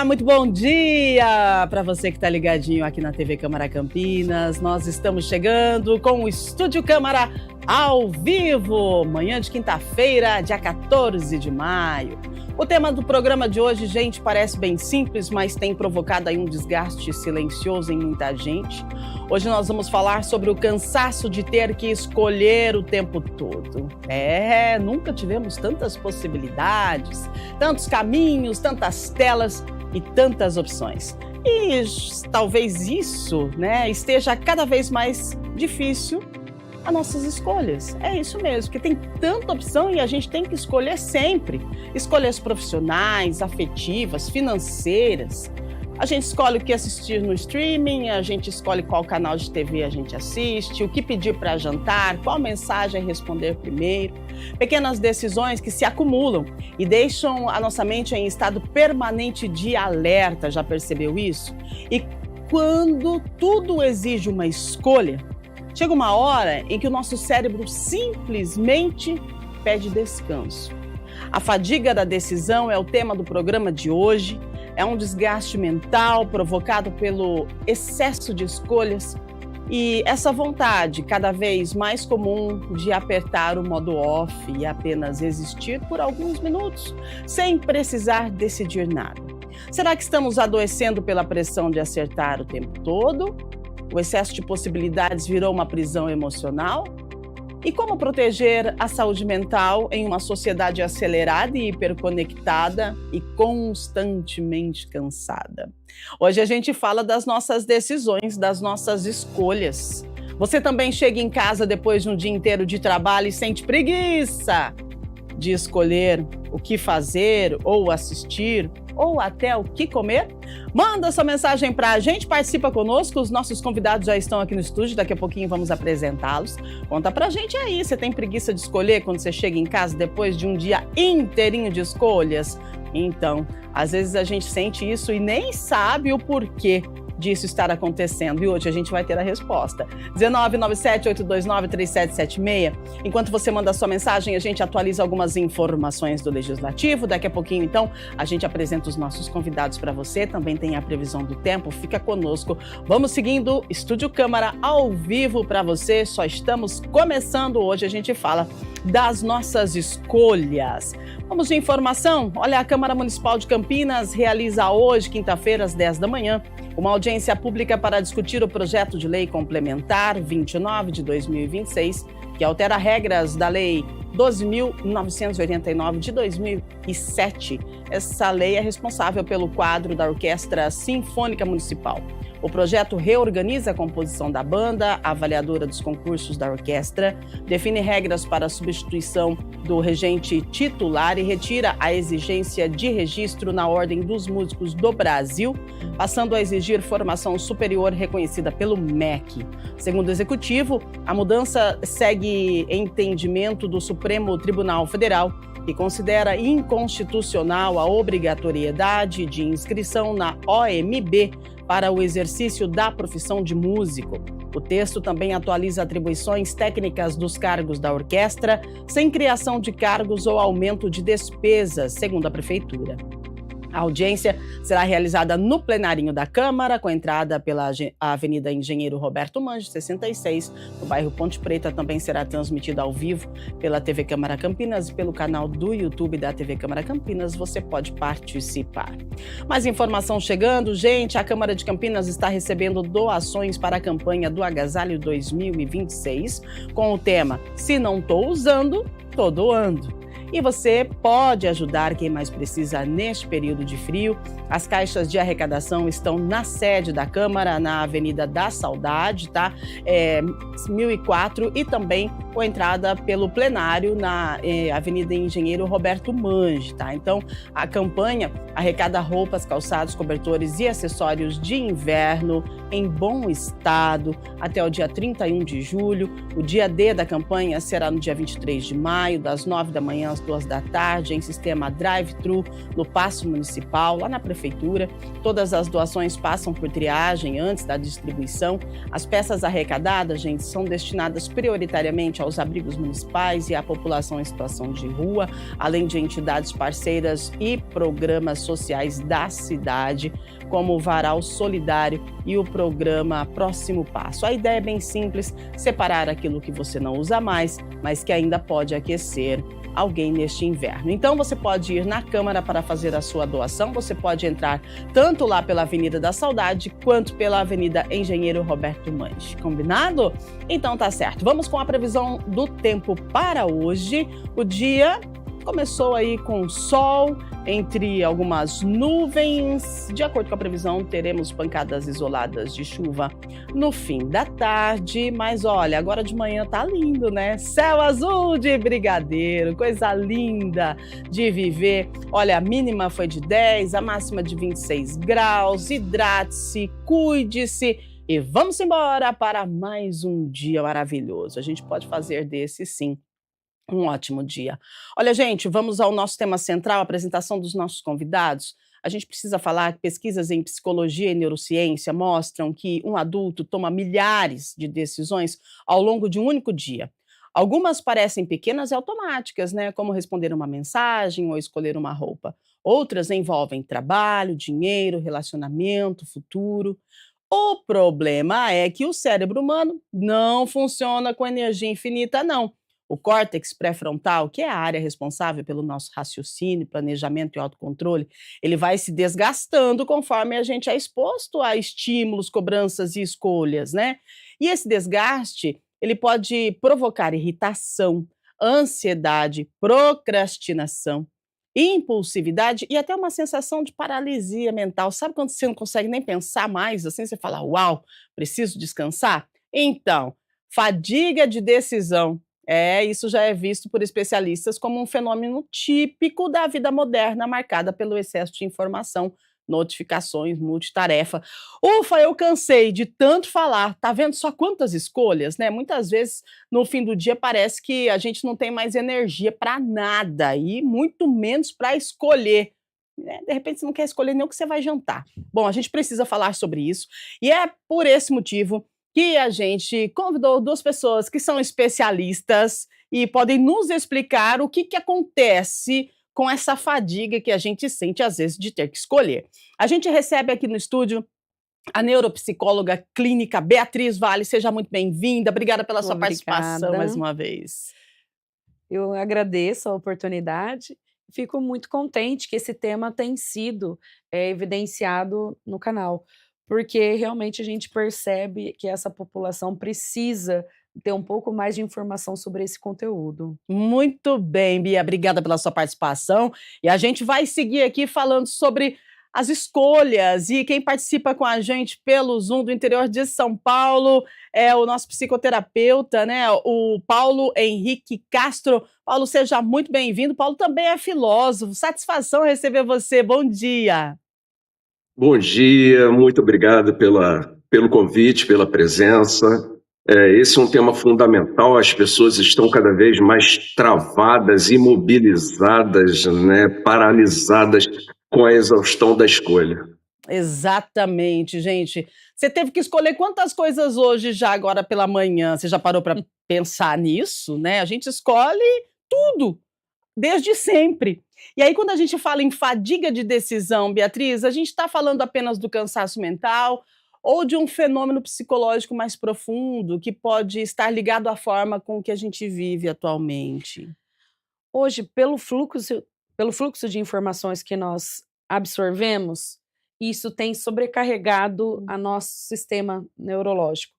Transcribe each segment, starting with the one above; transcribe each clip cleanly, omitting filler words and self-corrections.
muito bom dia para você que está ligadinho aqui na TV Câmara Campinas. Nós estamos chegando com o Estúdio Câmara ao vivo, manhã de quinta-feira, dia 14 de maio. O tema do programa de hoje, gente, parece bem simples, mas tem provocado aí um desgaste silencioso em muita gente. Hoje nós vamos falar sobre o cansaço de ter que escolher o tempo todo. Nunca tivemos tantas possibilidades, tantos caminhos, tantas telas e tantas opções. E talvez isso, esteja cada vez mais difícil as nossas escolhas. É isso mesmo, porque tem tanta opção e a gente tem que escolher sempre. Escolhas profissionais, afetivas, financeiras. A gente escolhe o que assistir no streaming, a gente escolhe qual canal de TV a gente assiste, o que pedir para jantar, qual mensagem responder primeiro. Pequenas decisões que se acumulam e deixam a nossa mente em estado permanente de alerta, já percebeu isso? E quando tudo exige uma escolha, chega uma hora em que o nosso cérebro simplesmente pede descanso. A fadiga da decisão é o tema do programa de hoje. É um desgaste mental provocado pelo excesso de escolhas e essa vontade cada vez mais comum de apertar o modo off e apenas existir por alguns minutos, sem precisar decidir nada. Será que estamos adoecendo pela pressão de acertar o tempo todo? O excesso de possibilidades virou uma prisão emocional? E como proteger a saúde mental em uma sociedade acelerada e hiperconectada e constantemente cansada? Hoje a gente fala das nossas decisões, das nossas escolhas. Você também chega em casa depois de um dia inteiro de trabalho e sente preguiça de escolher o que fazer ou assistir ou até o que comer? Manda sua mensagem para a gente, participa conosco, os nossos convidados já estão aqui no estúdio, daqui a pouquinho vamos apresentá-los. Conta pra gente aí, você tem preguiça de escolher quando você chega em casa depois de um dia inteirinho de escolhas? Então, às vezes a gente sente isso e nem sabe o porquê disso estar acontecendo. E hoje a gente vai ter a resposta. 19978293776. Enquanto você manda a sua mensagem, a gente atualiza algumas informações do Legislativo. Daqui a pouquinho, então, a gente apresenta os nossos convidados para você. Também tem a previsão do tempo. Fica conosco. Vamos seguindo Estúdio Câmara ao vivo para você. Só estamos começando. Hoje a gente fala das nossas escolhas. Vamos de informação? Olha, a Câmara Municipal de Campinas realiza hoje, quinta-feira, às 10 da manhã, uma audiência pública para discutir o projeto de lei complementar 29 de 2026, que altera regras da Lei 12.989 de 2007. Essa lei é responsável pelo quadro da Orquestra Sinfônica Municipal. O projeto reorganiza a composição da banda, a avaliadora dos concursos da orquestra, define regras para a substituição do regente titular e retira a exigência de registro na Ordem dos Músicos do Brasil, passando a exigir formação superior reconhecida pelo MEC. Segundo o Executivo, a mudança segue entendimento do Supremo Tribunal Federal, que considera inconstitucional a obrigatoriedade de inscrição na OMB para o exercício da profissão de músico. O texto também atualiza atribuições técnicas dos cargos da orquestra, sem criação de cargos ou aumento de despesas, segundo a Prefeitura. A audiência será realizada no plenarinho da Câmara, com entrada pela Avenida Engenheiro Roberto Mange, 66, no bairro Ponte Preta. Também será transmitida ao vivo pela TV Câmara Campinas e pelo canal do YouTube da TV Câmara Campinas. Você pode participar. Mais informação chegando, gente. A Câmara de Campinas está recebendo doações para a campanha do Agasalho 2026, com o tema "Se não estou usando, estou doando". E você pode ajudar quem mais precisa neste período de frio. As caixas de arrecadação estão na sede da Câmara, na Avenida da Saudade, 1004, e também com entrada pelo plenário na Avenida Engenheiro Roberto Mange, tá? Então, a campanha arrecada roupas, calçados, cobertores e acessórios de inverno em bom estado até o dia 31 de julho. O dia D da campanha será no dia 23 de maio, das 9 da manhã às 2 da tarde, em sistema drive-thru no Paço Municipal, lá na Prefeitura. Todas as doações passam por triagem antes da distribuição. As peças arrecadadas, gente, são destinadas prioritariamente aos abrigos municipais e à população em situação de rua, além de entidades parceiras e programas sociais da cidade, como o Varal Solidário e o programa Próximo Passo. A ideia é bem simples: separar aquilo que você não usa mais, mas que ainda pode aquecer alguém neste inverno. Então você pode ir na Câmara para fazer a sua doação. Você pode entrar tanto lá pela Avenida da Saudade quanto pela Avenida Engenheiro Roberto Manche. Combinado? Então tá certo. Vamos com a previsão do tempo para hoje. O dia começou aí com sol entre algumas nuvens. De acordo com a previsão, teremos pancadas isoladas de chuva no fim da tarde. Mas olha, agora de manhã tá lindo, né? Céu azul de brigadeiro, coisa linda de viver. Olha, a mínima foi de 10, a máxima de 26 graus. Hidrate-se, cuide-se e vamos embora para mais um dia maravilhoso. A gente pode fazer desse, sim, um ótimo dia. Olha, gente, vamos ao nosso tema central, a apresentação dos nossos convidados. A gente precisa falar que pesquisas em psicologia e neurociência mostram que um adulto toma milhares de decisões ao longo de um único dia. Algumas parecem pequenas e automáticas, né? Como responder uma mensagem ou escolher uma roupa. Outras envolvem trabalho, dinheiro, relacionamento, futuro. O problema é que o cérebro humano não funciona com energia infinita, não. O córtex pré-frontal, que é a área responsável pelo nosso raciocínio, planejamento e autocontrole, ele vai se desgastando conforme a gente é exposto a estímulos, cobranças e escolhas, né? E esse desgaste, ele pode provocar irritação, ansiedade, procrastinação, impulsividade e até uma sensação de paralisia mental. Sabe quando você não consegue nem pensar mais, assim, você fala, uau, preciso descansar? Então, fadiga de decisão. Isso já é visto por especialistas como um fenômeno típico da vida moderna, marcada pelo excesso de informação, notificações, multitarefa. Ufa, eu cansei de tanto falar. Tá vendo só quantas escolhas, né? Muitas vezes, no fim do dia, parece que a gente não tem mais energia para nada e muito menos para escolher. De repente, você não quer escolher nem o que você vai jantar. Bom, a gente precisa falar sobre isso e é por esse motivo que a gente convidou duas pessoas que são especialistas e podem nos explicar o que acontece com essa fadiga que a gente sente, às vezes, de ter que escolher. A gente recebe aqui no estúdio a neuropsicóloga clínica Beatriz Vale. Seja muito bem-vinda. Obrigada pela sua participação mais uma vez. Eu agradeço a oportunidade. Fico muito contente que esse tema tem sido evidenciado no canal, porque realmente a gente percebe que essa população precisa ter um pouco mais de informação sobre esse conteúdo. Muito bem, Bia, obrigada pela sua participação. E a gente vai seguir aqui falando sobre as escolhas. E quem participa com a gente pelo Zoom do interior de São Paulo é o nosso psicoterapeuta, né? O Paulo Henrique Castro. Paulo, seja muito bem-vindo. Paulo também é filósofo. Satisfação receber você. Bom dia. Bom dia, muito obrigado pelo convite, pela presença. Esse é um tema fundamental. As pessoas estão cada vez mais travadas, imobilizadas, né, paralisadas com a exaustão da escolha. Exatamente, gente. Você teve que escolher quantas coisas hoje já agora pela manhã? Você já parou para pensar nisso, né? A gente escolhe tudo, desde sempre. E aí, quando a gente fala em fadiga de decisão, Beatriz, a gente está falando apenas do cansaço mental ou de um fenômeno psicológico mais profundo que pode estar ligado à forma com que a gente vive atualmente? Hoje, pelo fluxo de informações que nós absorvemos, isso tem sobrecarregado o nosso sistema neurológico.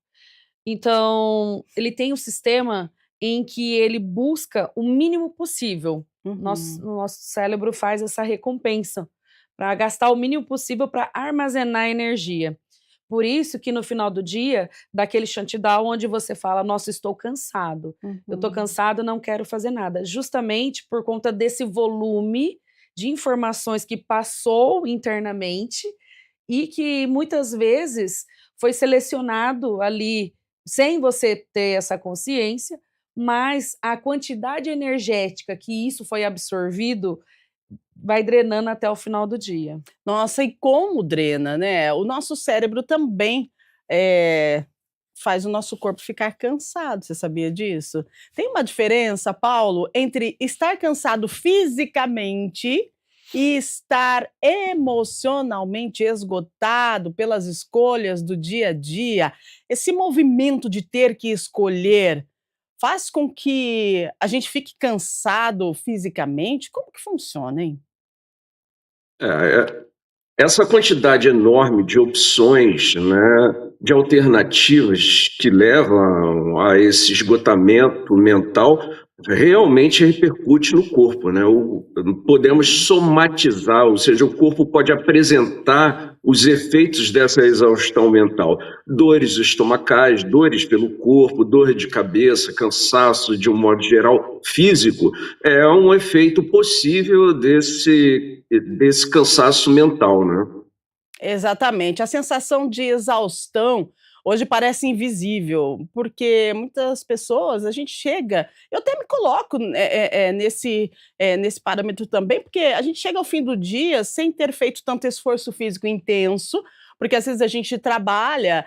Então, ele tem um sistema em que ele busca o mínimo possível. O nosso cérebro faz essa recompensa para gastar o mínimo possível para armazenar energia. Por isso que no final do dia, dá aquele shutdown onde você fala, nossa, estou cansado. Eu estou cansado, não quero fazer nada. Justamente por conta desse volume de informações que passou internamente e que muitas vezes foi selecionado ali sem você ter essa consciência, mas a quantidade energética que isso foi absorvido vai drenando até o final do dia. Nossa, e como drena, né? O nosso cérebro também eh, faz o nosso corpo ficar cansado, você sabia disso? Tem uma diferença, Paulo, entre estar cansado fisicamente e estar emocionalmente esgotado pelas escolhas do dia a dia. Esse movimento de ter que escolher faz com que a gente fique cansado fisicamente? Como que funciona, hein? É, essa quantidade enorme de opções, né, de alternativas que levam a esse esgotamento mental realmente repercute no corpo, né? Podemos somatizar, ou seja, o corpo pode apresentar os efeitos dessa exaustão mental. Dores estomacais, dores pelo corpo, dor de cabeça, cansaço de um modo geral físico, é um efeito possível desse cansaço mental, né? Exatamente. A sensação de exaustão hoje parece invisível, porque muitas pessoas a gente chega, eu até me coloco, nesse parâmetro também, porque a gente chega ao fim do dia sem ter feito tanto esforço físico intenso, porque às vezes a gente trabalha,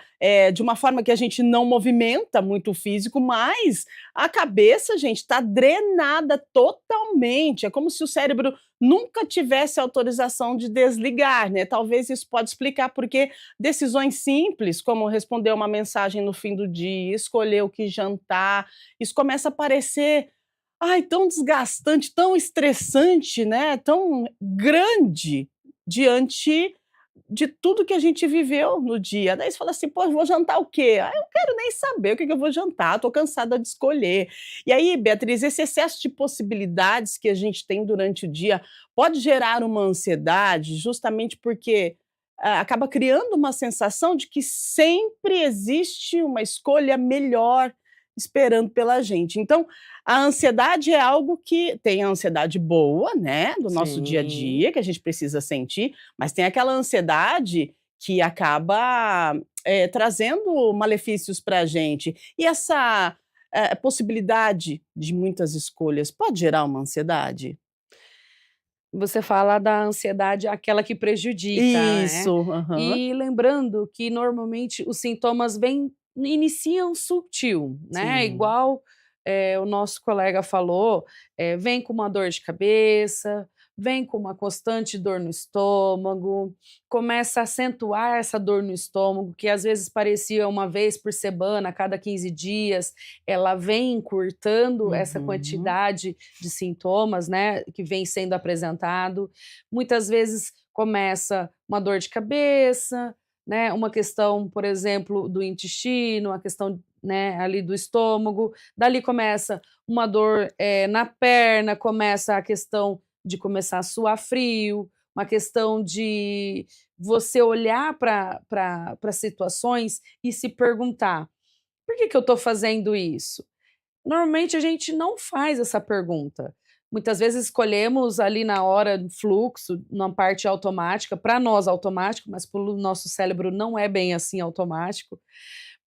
de uma forma que a gente não movimenta muito o físico, mas a cabeça, gente, está drenada totalmente, é como se o cérebro nunca tivesse autorização de desligar, né, talvez isso pode explicar porque decisões simples, como responder uma mensagem no fim do dia, escolher o que jantar, isso começa a parecer, ai, tão desgastante, tão estressante, né, tão grande diante de tudo que a gente viveu no dia. Daí você fala assim: "Pô, eu vou jantar o quê?". "Ah, eu quero nem saber o que que eu vou jantar, tô cansada de escolher". E aí, Beatriz, esse excesso de possibilidades que a gente tem durante o dia pode gerar uma ansiedade, justamente porque, acaba criando uma sensação de que sempre existe uma escolha melhor esperando pela gente. Então, a ansiedade é algo que tem a ansiedade boa, né, do nosso dia a Sim. dia, que a gente precisa sentir, mas tem aquela ansiedade que acaba, trazendo malefícios para a gente. E essa, possibilidade de muitas escolhas pode gerar uma ansiedade? Você fala da ansiedade, aquela que prejudica, né. Isso, aham, E lembrando que normalmente os sintomas iniciam sutil, né, sim. igual, o nosso colega falou, vem com uma dor de cabeça, vem com uma constante dor no estômago, começa a acentuar essa dor no estômago, que às vezes parecia uma vez por semana, a cada 15 dias, ela vem encurtando essa Uhum. quantidade de sintomas, né, que vem sendo apresentado. Muitas vezes começa uma dor de cabeça, né, uma questão, por exemplo, do intestino, a questão, né, ali do estômago, dali começa uma dor, na perna, começa a questão de começar a suar frio, uma questão de você olhar para situações e se perguntar: "Por que que eu estou fazendo isso?". Normalmente a gente não faz essa pergunta. Muitas vezes escolhemos ali na hora do fluxo, numa parte automática, para nós automático, mas para o nosso cérebro não é bem assim automático.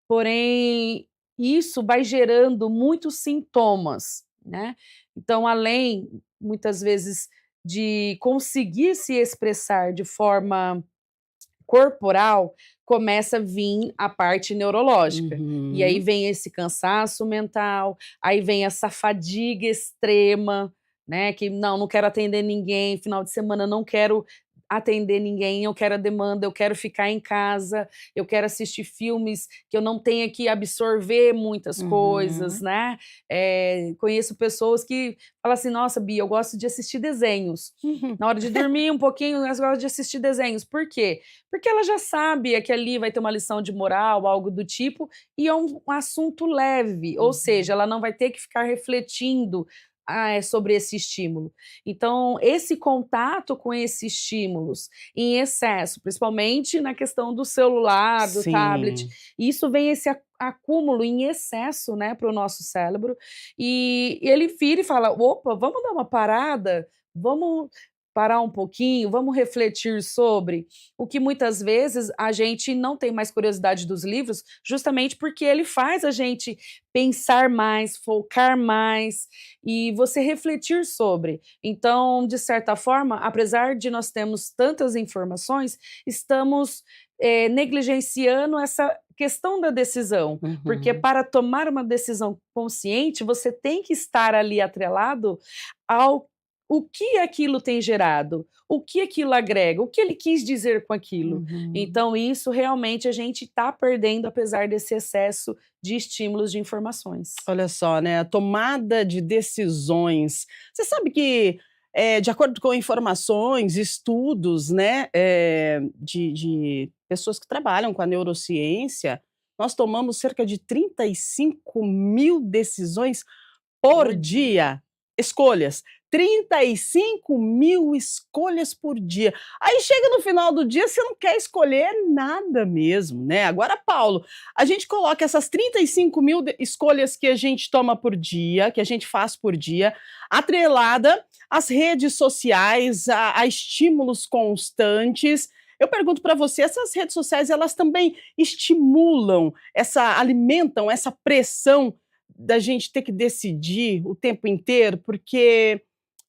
Porém, isso vai gerando muitos sintomas, né. Então, além, muitas vezes, de conseguir se expressar de forma corporal, começa a vir a parte neurológica. E aí Uhum. vem esse cansaço mental, aí vem essa fadiga extrema, né, que não quero atender ninguém, final de semana não quero atender ninguém, eu quero a demanda, eu quero ficar em casa, eu quero assistir filmes que eu não tenha que absorver muitas coisas, Uhum. né. Conheço pessoas que falam assim: "Nossa, Bia, eu gosto de assistir desenhos. Uhum. Na hora de dormir um pouquinho, eu gosto de assistir desenhos". Por quê? Porque ela já sabe que ali vai ter uma lição de moral, algo do tipo, e é um assunto leve, ou seja, Uhum. ela não vai ter que ficar refletindo, sobre esse estímulo. Então, esse contato com esses estímulos em excesso, principalmente na questão do celular, do tablet, Sim. isso vem esse acúmulo em excesso, né, para o nosso cérebro, e ele vira e fala: "Opa, vamos dar uma parada? Vamos parar um pouquinho, vamos refletir sobre o que muitas vezes a gente não tem mais curiosidade dos livros, justamente porque ele faz a gente pensar mais, focar mais e você refletir sobre. Então, de certa forma, apesar de nós termos tantas informações, estamos negligenciando essa questão da decisão, porque para tomar uma decisão consciente, você tem que estar ali atrelado ao o que aquilo tem gerado, o que aquilo agrega, o que ele quis dizer com aquilo. Então, isso realmente a gente está perdendo, apesar desse excesso de estímulos de informações. Olha só, né? A tomada de decisões. Você sabe que, de acordo com informações, estudos, né, de pessoas que trabalham com a neurociência, nós tomamos cerca de 35 mil decisões por dia. Escolhas. 35 mil escolhas por dia. Aí chega no final do dia, você não quer escolher nada mesmo, né? Agora, Paulo, a gente coloca essas 35 mil escolhas que a gente toma por dia, que a gente faz por dia, atrelada às redes sociais, a estímulos constantes. Eu pergunto para você, essas redes sociais, elas também estimulam, alimentam essa pressão da gente ter que decidir o tempo inteiro, porque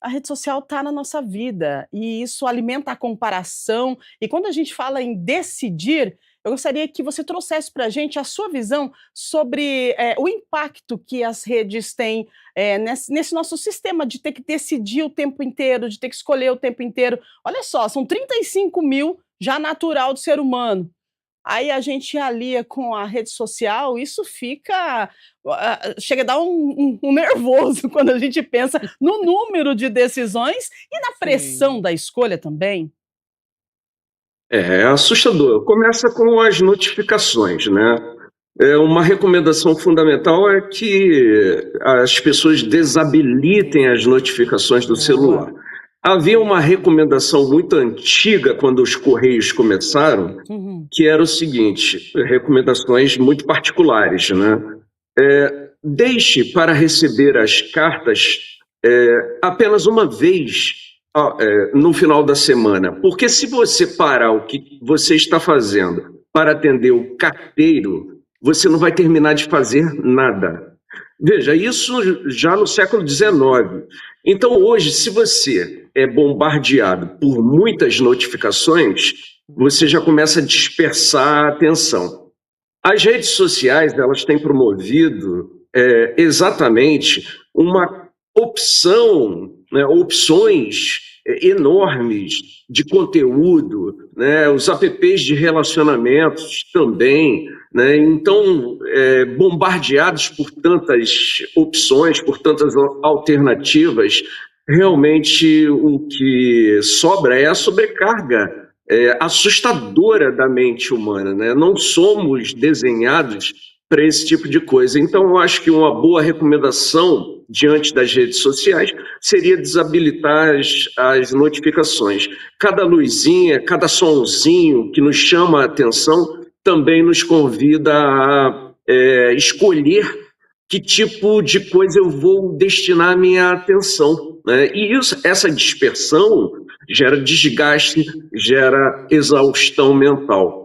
a rede social está na nossa vida e isso alimenta a comparação. E quando a gente fala em decidir, eu gostaria que você trouxesse para a gente a sua visão sobre o impacto que as redes têm nesse nosso sistema de ter que decidir o tempo inteiro, de ter que escolher o tempo inteiro. Olha só, são 35 mil já natural do ser humano. Aí a gente alia com a rede social, isso chega a dar um nervoso quando a gente pensa no número de decisões e na pressão da escolha também. É assustador. Começa com as notificações, né? Uma recomendação fundamental é que as pessoas desabilitem as notificações do celular. Havia uma recomendação muito antiga quando os Correios começaram, que era o seguinte, recomendações muito particulares, né? Deixe para receber as cartas apenas uma vez no final da semana, porque se você parar o que você está fazendo para atender o carteiro, você não vai terminar de fazer nada. Veja, isso já no século XIX. Então, hoje, se você é bombardeado por muitas notificações, você já começa a dispersar a atenção. As redes sociais, elas têm promovido exatamente uma opções enormes de conteúdo, né? Os apps de relacionamentos também, né? Então, bombardeados por tantas opções, por tantas alternativas, realmente o que sobra é a sobrecarga assustadora da mente humana, né? Não somos desenhados para esse tipo de coisa. Então, eu acho que uma boa recomendação diante das redes sociais seria desabilitar as notificações. Cada luzinha, cada sonzinho que nos chama a atenção também nos convida a escolher que tipo de coisa eu vou destinar a minha atenção, né? E essa dispersão gera desgaste, gera exaustão mental.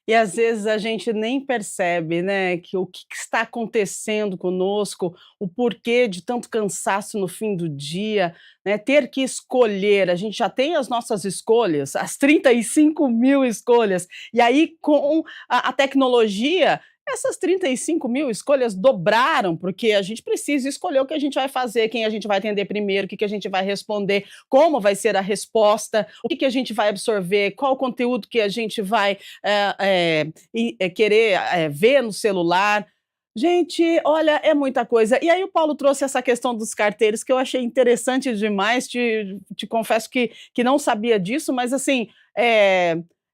E às vezes a gente nem percebe, né, que o que está acontecendo conosco, o porquê de tanto cansaço no fim do dia, né, ter que escolher, a gente já tem as nossas escolhas, as 35 mil escolhas, e aí com a tecnologia, essas 35 mil escolhas dobraram, porque a gente precisa escolher o que a gente vai fazer, quem a gente vai atender primeiro, o que a gente vai responder, como vai ser a resposta, o que a gente vai absorver, qual o conteúdo que a gente vai querer ver no celular. Gente, olha, é muita coisa. E aí o Paulo trouxe essa questão dos carteiros, que eu achei interessante demais, te confesso que não sabia disso, mas assim,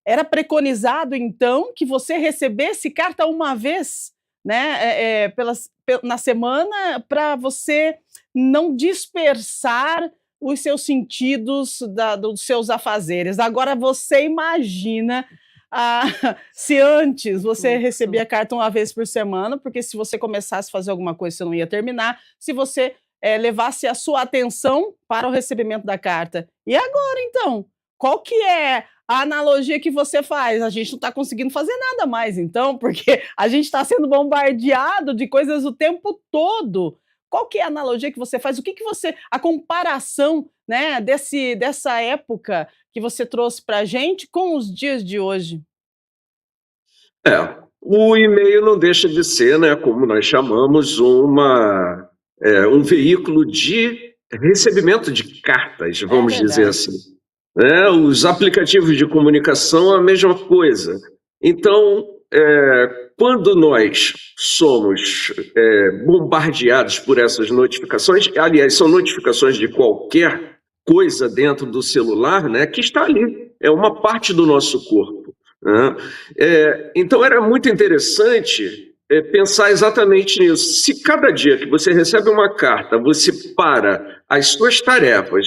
era preconizado, então, que você recebesse carta uma vez, né, na semana, para você não dispersar os seus sentidos dos seus afazeres. Agora, você imagina se antes você recebia carta uma vez por semana, porque se você começasse a fazer alguma coisa, você não ia terminar. Se você levasse a sua atenção para o recebimento da carta. E agora, então? Qual que é a analogia que você faz? A gente não está conseguindo fazer nada mais, então, porque a gente está sendo bombardeado de coisas o tempo todo. Qual que é a analogia que você faz? O que que você, a comparação, né, dessa época que você trouxe para a gente com os dias de hoje? O e-mail não deixa de ser, né, como nós chamamos, um veículo de recebimento de cartas, É vamos dizer verdade. assim. Os aplicativos de comunicação, a mesma coisa. Então, quando nós somos bombardeados por essas notificações, aliás, são notificações de qualquer coisa dentro do celular, né, que está ali, é uma parte do nosso corpo, né? Então, era muito interessante pensar exatamente nisso. Se cada dia que você recebe uma carta, você para as suas tarefas,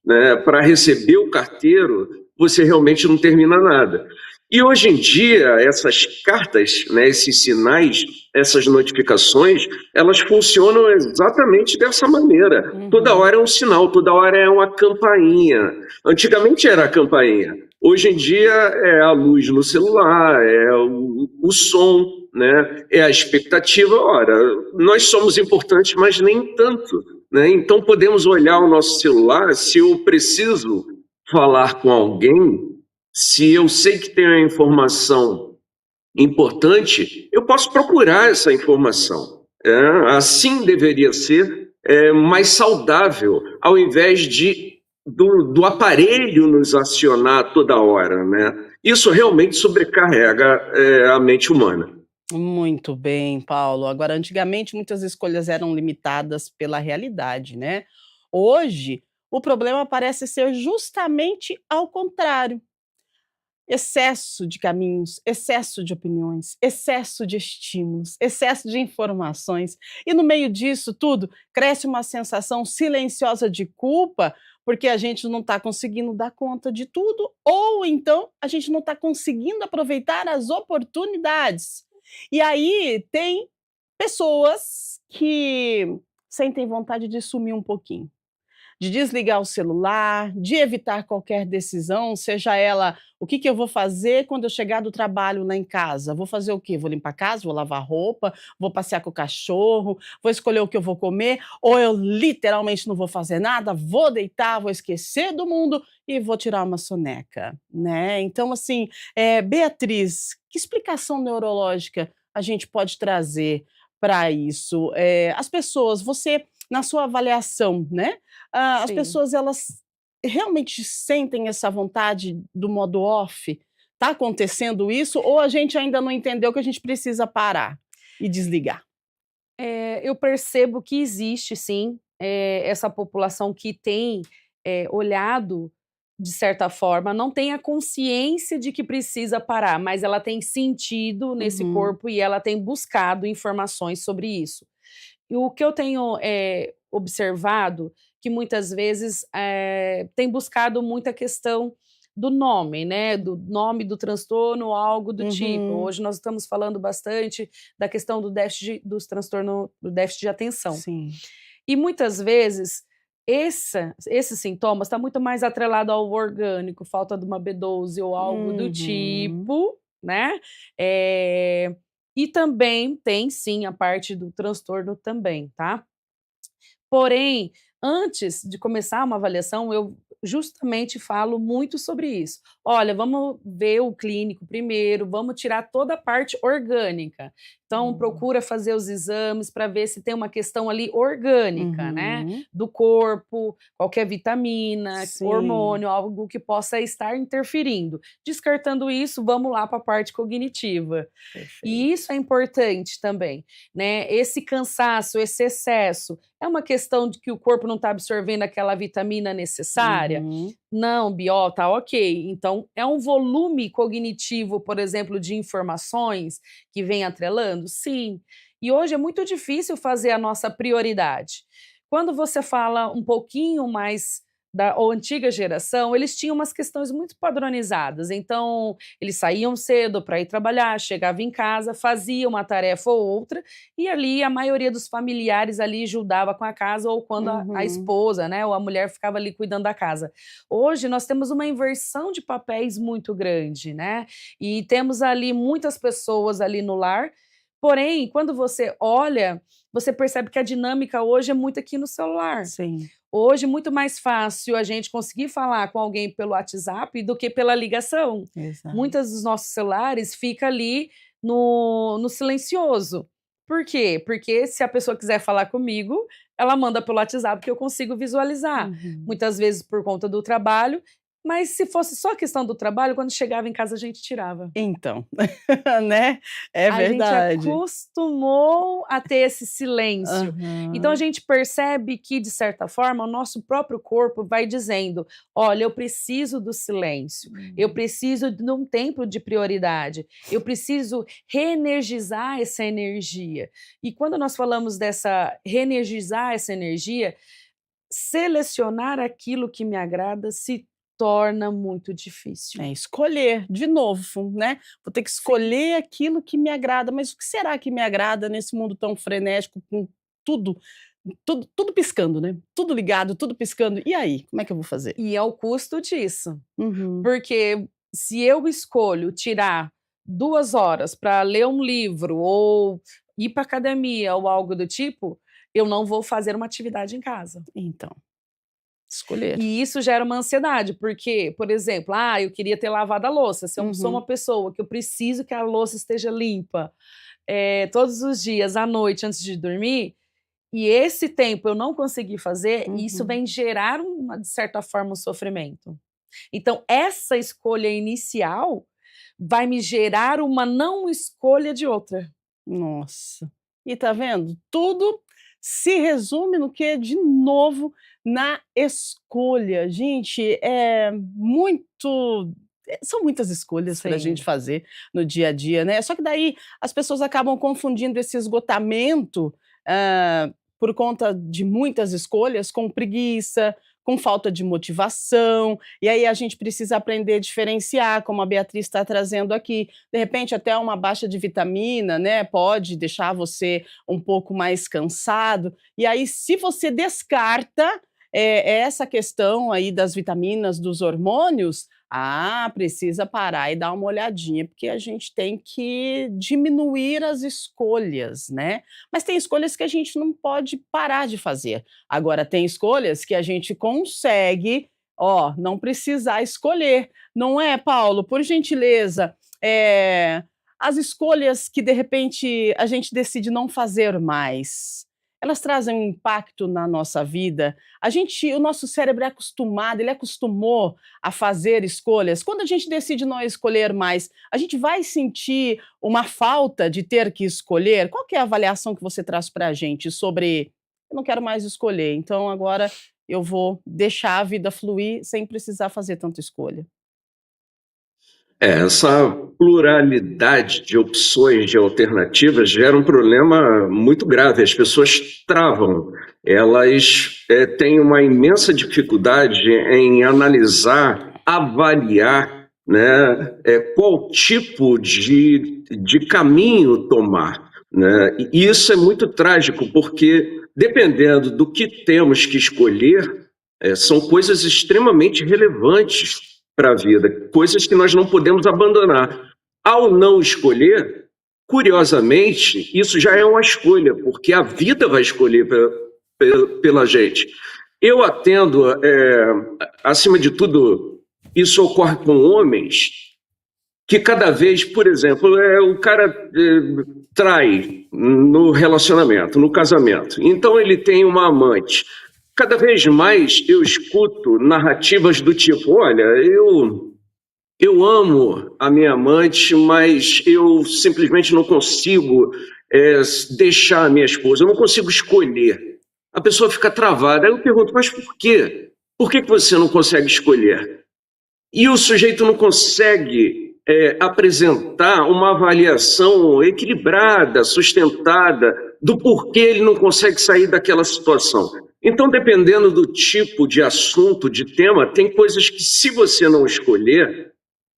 né, para receber o carteiro, você realmente não termina nada. E hoje em dia, essas cartas, né, esses sinais, essas notificações, elas funcionam exatamente dessa maneira. Toda hora é um sinal, toda hora é uma campainha. Antigamente era a campainha. Hoje em dia é a luz no celular, é o som, né, é a expectativa. Ora, nós somos importantes, mas nem tanto, né? Então podemos olhar o nosso celular, se eu preciso falar com alguém, se eu sei que tem uma informação importante, eu posso procurar essa informação. Assim deveria ser, mais saudável, ao invés do aparelho nos acionar toda hora, né? Isso realmente sobrecarrega, a mente humana. Muito bem, Paulo. Agora, antigamente, muitas escolhas eram limitadas pela realidade, né? Hoje, o problema parece ser justamente ao contrário. Excesso de caminhos, excesso de opiniões, excesso de estímulos, excesso de informações. E no meio disso tudo, cresce uma sensação silenciosa de culpa, porque a gente não está conseguindo dar conta de tudo, ou então a gente não está conseguindo aproveitar as oportunidades. E aí tem pessoas que sentem vontade de sumir um pouquinho, de desligar o celular, de evitar qualquer decisão, seja ela o que que eu vou fazer quando eu chegar do trabalho lá em casa? Vou fazer o quê? Vou limpar a casa, vou lavar roupa, vou passear com o cachorro, vou escolher o que eu vou comer, ou eu literalmente não vou fazer nada, vou deitar, vou esquecer do mundo e vou tirar uma soneca, né? Então, assim, Beatriz, que explicação neurológica a gente pode trazer para isso? As pessoas, você, na sua avaliação, né? As Sim. pessoas elas realmente sentem essa vontade do modo off? Tá acontecendo isso ou a gente ainda não entendeu que a gente precisa parar e desligar? Eu percebo que existe sim, essa população que tem, olhado de certa forma, não tem a consciência de que precisa parar, mas ela tem sentido nesse Uhum, corpo e ela tem buscado informações sobre isso. E o que eu tenho, observado, que muitas vezes, tem buscado muita questão do nome, né, do nome do transtorno, algo do tipo. uhum, Hoje nós estamos falando bastante da questão do déficit dos transtorno do déficit de atenção. sim. E muitas vezes esses sintomas está muito mais atrelado ao orgânico, falta de uma B12 ou algo do Uhum. tipo, né, e também tem sim a parte do transtorno também, tá. Porém, antes de começar uma avaliação, eu justamente falo muito sobre isso. Olha, vamos ver o clínico primeiro, vamos tirar toda a parte orgânica. Então, Hum. procura fazer os exames para ver se tem uma questão ali orgânica, né? Uhum. Do corpo, qualquer vitamina, Sim, hormônio, algo que possa estar interferindo. Descartando isso, vamos lá para a parte cognitiva. E perfeito. isso é importante também, né? Esse cansaço, esse excesso, é uma questão de que o corpo não está absorvendo aquela vitamina necessária? Uhum. Não, biol, tá ok. Então, é um volume cognitivo, por exemplo, de informações que vem atrelando? Sim. E hoje é muito difícil fazer a nossa prioridade. Quando você fala um pouquinho mais da ou antiga geração, eles tinham umas questões muito padronizadas. Então, eles saíam cedo para ir trabalhar, chegava em casa, fazia uma tarefa ou outra, e ali a maioria dos familiares ali ajudava com a casa, ou quando a esposa, né, ou a mulher ficava ali cuidando da casa. Hoje nós temos uma inversão de papéis muito grande, né? E temos ali muitas pessoas ali no lar. Porém, quando você olha, você percebe que a dinâmica hoje é muito aqui no celular. Sim. Hoje é muito mais fácil a gente conseguir falar com alguém pelo WhatsApp do que pela ligação. Exato. Muitos dos nossos celulares ficam ali no silencioso. Por quê? Porque se a pessoa quiser falar comigo, ela manda pelo WhatsApp que eu consigo visualizar. Muitas vezes por conta do trabalho, mas se fosse só questão do trabalho, quando chegava em casa a gente tirava. Então, né? É A verdade. gente acostumou a ter esse silêncio. Então a gente percebe que, de certa forma, o nosso próprio corpo vai dizendo: olha, eu preciso do silêncio, eu preciso de um tempo de prioridade, eu preciso reenergizar essa energia. E quando nós falamos dessa reenergizar essa energia, selecionar aquilo que me agrada se torna muito difícil. É escolher, de novo, né? Vou ter que escolher aquilo que me agrada, mas o que será que me agrada nesse mundo tão frenético, com tudo piscando, né? Tudo ligado, tudo piscando. E aí, como é que eu vou fazer? E é o custo disso. Porque se eu escolho tirar 2 horas para ler um livro ou ir para academia ou algo do tipo, eu não vou fazer uma atividade em casa. Então, escolher. E isso gera uma ansiedade, porque, por exemplo, eu queria ter lavado a louça. Se eu sou uma pessoa que eu preciso que a louça esteja limpa todos os dias, à noite, antes de dormir, e esse tempo eu não consegui fazer, isso vem gerar, de certa forma, um sofrimento. Então, essa escolha inicial vai me gerar uma não escolha de outra. Nossa. E tá vendo? Tudo se resume no quê? De novo, na escolha. Gente, são muitas escolhas para a gente fazer no dia a dia, né? Só que daí as pessoas acabam confundindo esse esgotamento por conta de muitas escolhas com preguiça, com falta de motivação, e aí a gente precisa aprender a diferenciar, como a Beatriz está trazendo aqui. De repente, até uma baixa de vitamina, né, pode deixar você um pouco mais cansado, e aí se você descarta essa questão aí das vitaminas, dos hormônios, precisa parar e dar uma olhadinha, porque a gente tem que diminuir as escolhas, né? Mas tem escolhas que a gente não pode parar de fazer. Agora, tem escolhas que a gente consegue, não precisar escolher. Não é, Paulo? Por gentileza, as escolhas que, de repente, a gente decide não fazer mais, elas trazem um impacto na nossa vida. O nosso cérebro é acostumado, ele acostumou a fazer escolhas. Quando a gente decide não escolher mais, a gente vai sentir uma falta de ter que escolher? Qual que é a avaliação que você traz para a gente sobre eu não quero mais escolher, então agora eu vou deixar a vida fluir sem precisar fazer tanta escolha? Essa pluralidade de opções, de alternativas, gera um problema muito grave. As pessoas travam, elas têm uma imensa dificuldade em analisar, avaliar, né, qual tipo de caminho tomar, né? E isso é muito trágico, porque dependendo do que temos que escolher, são coisas extremamente relevantes para a vida, coisas que nós não podemos abandonar. Ao não escolher, curiosamente, isso já é uma escolha, porque a vida vai escolher pela gente. Eu atendo, acima de tudo, isso ocorre com homens, que cada vez, por exemplo, o cara trai no relacionamento, no casamento, então ele tem uma amante. Cada vez mais eu escuto narrativas do tipo, olha, eu amo a minha amante, mas eu simplesmente não consigo deixar a minha esposa, eu não consigo escolher. A pessoa fica travada. Aí eu pergunto, mas por quê? Por que você não consegue escolher? E o sujeito não consegue apresentar uma avaliação equilibrada, sustentada, do porquê ele não consegue sair daquela situação. Então, dependendo do tipo de assunto, de tema, tem coisas que, se você não escolher,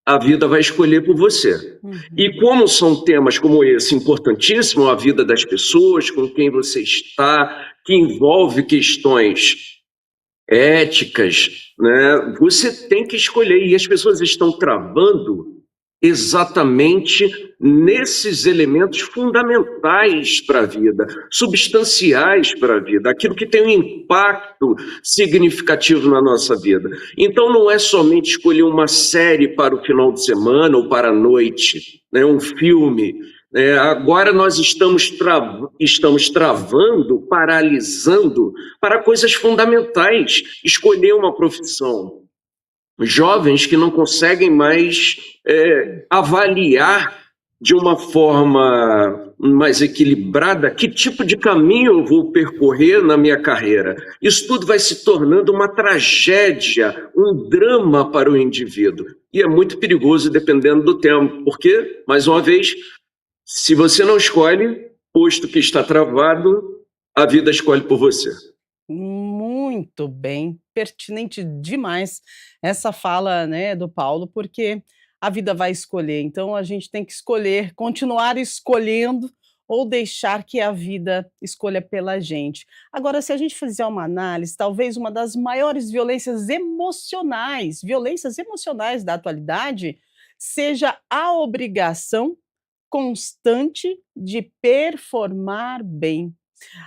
a vida vai escolher por você. E como são temas como esse importantíssimo, a vida das pessoas, com quem você está, que envolve questões éticas, né? Você tem que escolher, e as pessoas estão travando exatamente nesses elementos fundamentais para a vida, substanciais para a vida, aquilo que tem um impacto significativo na nossa vida. Então não é somente escolher uma série para o final de semana ou para a noite, né? Um filme. Agora nós estamos travando, paralisando para coisas fundamentais, escolher uma profissão. Jovens que não conseguem mais avaliar de uma forma mais equilibrada que tipo de caminho eu vou percorrer na minha carreira. Isso tudo vai se tornando uma tragédia, um drama para o indivíduo. E é muito perigoso dependendo do tempo, porque, mais uma vez, se você não escolhe, posto que está travado, a vida escolhe por você. Muito bem, pertinente demais essa fala, né, do Paulo, porque a vida vai escolher. Então a gente tem que escolher, continuar escolhendo ou deixar que a vida escolha pela gente. Agora, se a gente fizer uma análise, talvez uma das maiores violências emocionais da atualidade, seja a obrigação constante de performar bem.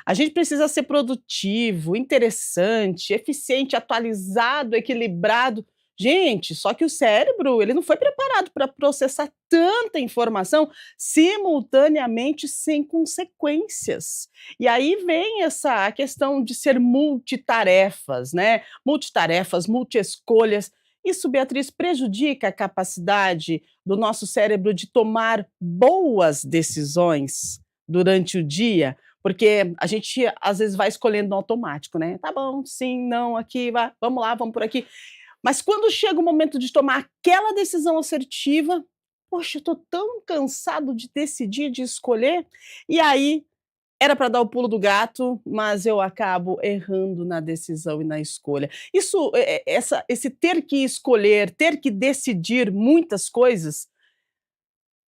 A gente precisa ser produtivo, interessante, eficiente, atualizado, equilibrado. Gente, só que o cérebro, ele não foi preparado para processar tanta informação simultaneamente sem consequências. E aí vem essa a questão de ser multitarefas, né? Multitarefas, multiescolhas. Isso, Beatriz, prejudica a capacidade do nosso cérebro de tomar boas decisões durante o dia, porque a gente às vezes vai escolhendo no automático, né? Tá bom, sim, não, aqui, vai, vamos lá, vamos por aqui. Mas quando chega o momento de tomar aquela decisão assertiva, poxa, eu tô tão cansado de decidir, de escolher, e aí era para dar o pulo do gato, mas eu acabo errando na decisão e na escolha. Isso, esse ter que escolher, ter que decidir muitas coisas,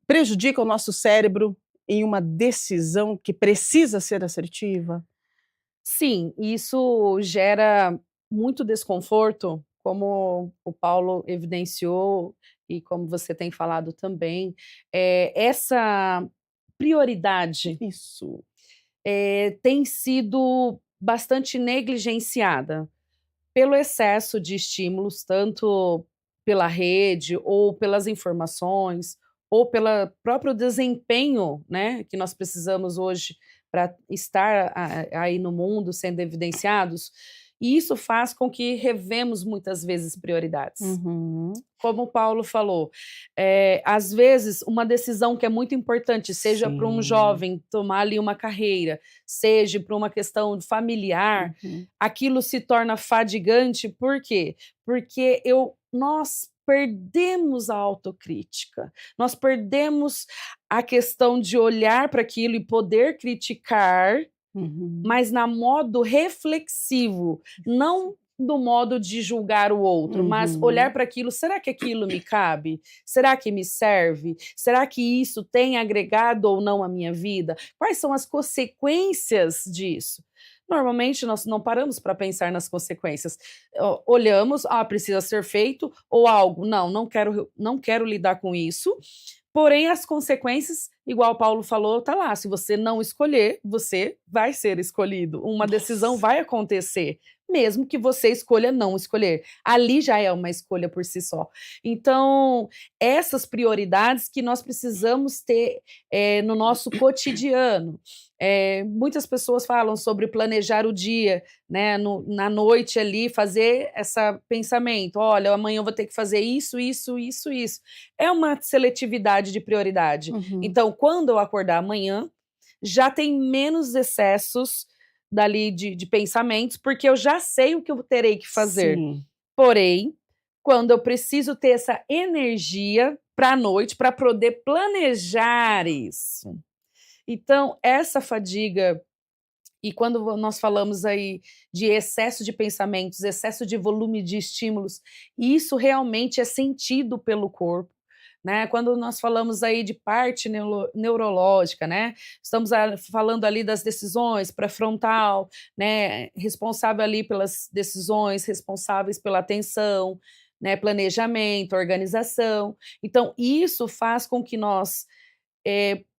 prejudica o nosso cérebro em uma decisão que precisa ser assertiva? Sim, isso gera muito desconforto, como o Paulo evidenciou e como você tem falado também. Essa prioridade Isso. tem sido bastante negligenciada pelo excesso de estímulos, tanto pela rede ou pelas informações, ou pelo próprio desempenho, né, que nós precisamos hoje para estar aí no mundo sendo evidenciados, e isso faz com que revemos muitas vezes prioridades. Uhum. Como o Paulo falou, às vezes uma decisão que é muito importante, seja para um Sim. jovem tomar ali uma carreira, seja para uma questão familiar, Uhum. aquilo se torna fadigante, por quê? Porque nós perdemos a autocrítica, nós perdemos a questão de olhar para aquilo e poder criticar, Uhum. mas na modo reflexivo, não do modo de julgar o outro, mas olhar para aquilo, será que aquilo me cabe? Será que me serve? Será que isso tem agregado ou não à minha vida? Quais são as consequências disso? Normalmente nós não paramos para pensar nas consequências. Olhamos, precisa ser feito, ou algo, não quero lidar com isso. Porém, as consequências, igual o Paulo falou, tá lá. Se você não escolher, você vai ser escolhido. Uma decisão vai acontecer, mesmo que você escolha não escolher. Ali já é uma escolha por si só. Então, essas prioridades que nós precisamos ter no nosso cotidiano. Muitas pessoas falam sobre planejar o dia, né, na noite ali, fazer esse pensamento, olha, amanhã eu vou ter que fazer isso, isso, isso, isso. É uma seletividade de prioridade. Então, quando eu acordar amanhã, já tem menos excessos dali de pensamentos, porque eu já sei o que eu terei que fazer. Sim. Porém, quando eu preciso ter essa energia para a noite, para poder planejar isso. Então, essa fadiga E quando nós falamos aí de excesso de pensamentos, excesso de volume de estímulos, isso realmente é sentido pelo corpo, né? Quando nós falamos aí de parte neurológica, né? Estamos falando ali das decisões pré-frontal, né? Responsável ali pelas decisões, responsáveis pela atenção, né? Planejamento, organização. Então, isso faz com que nós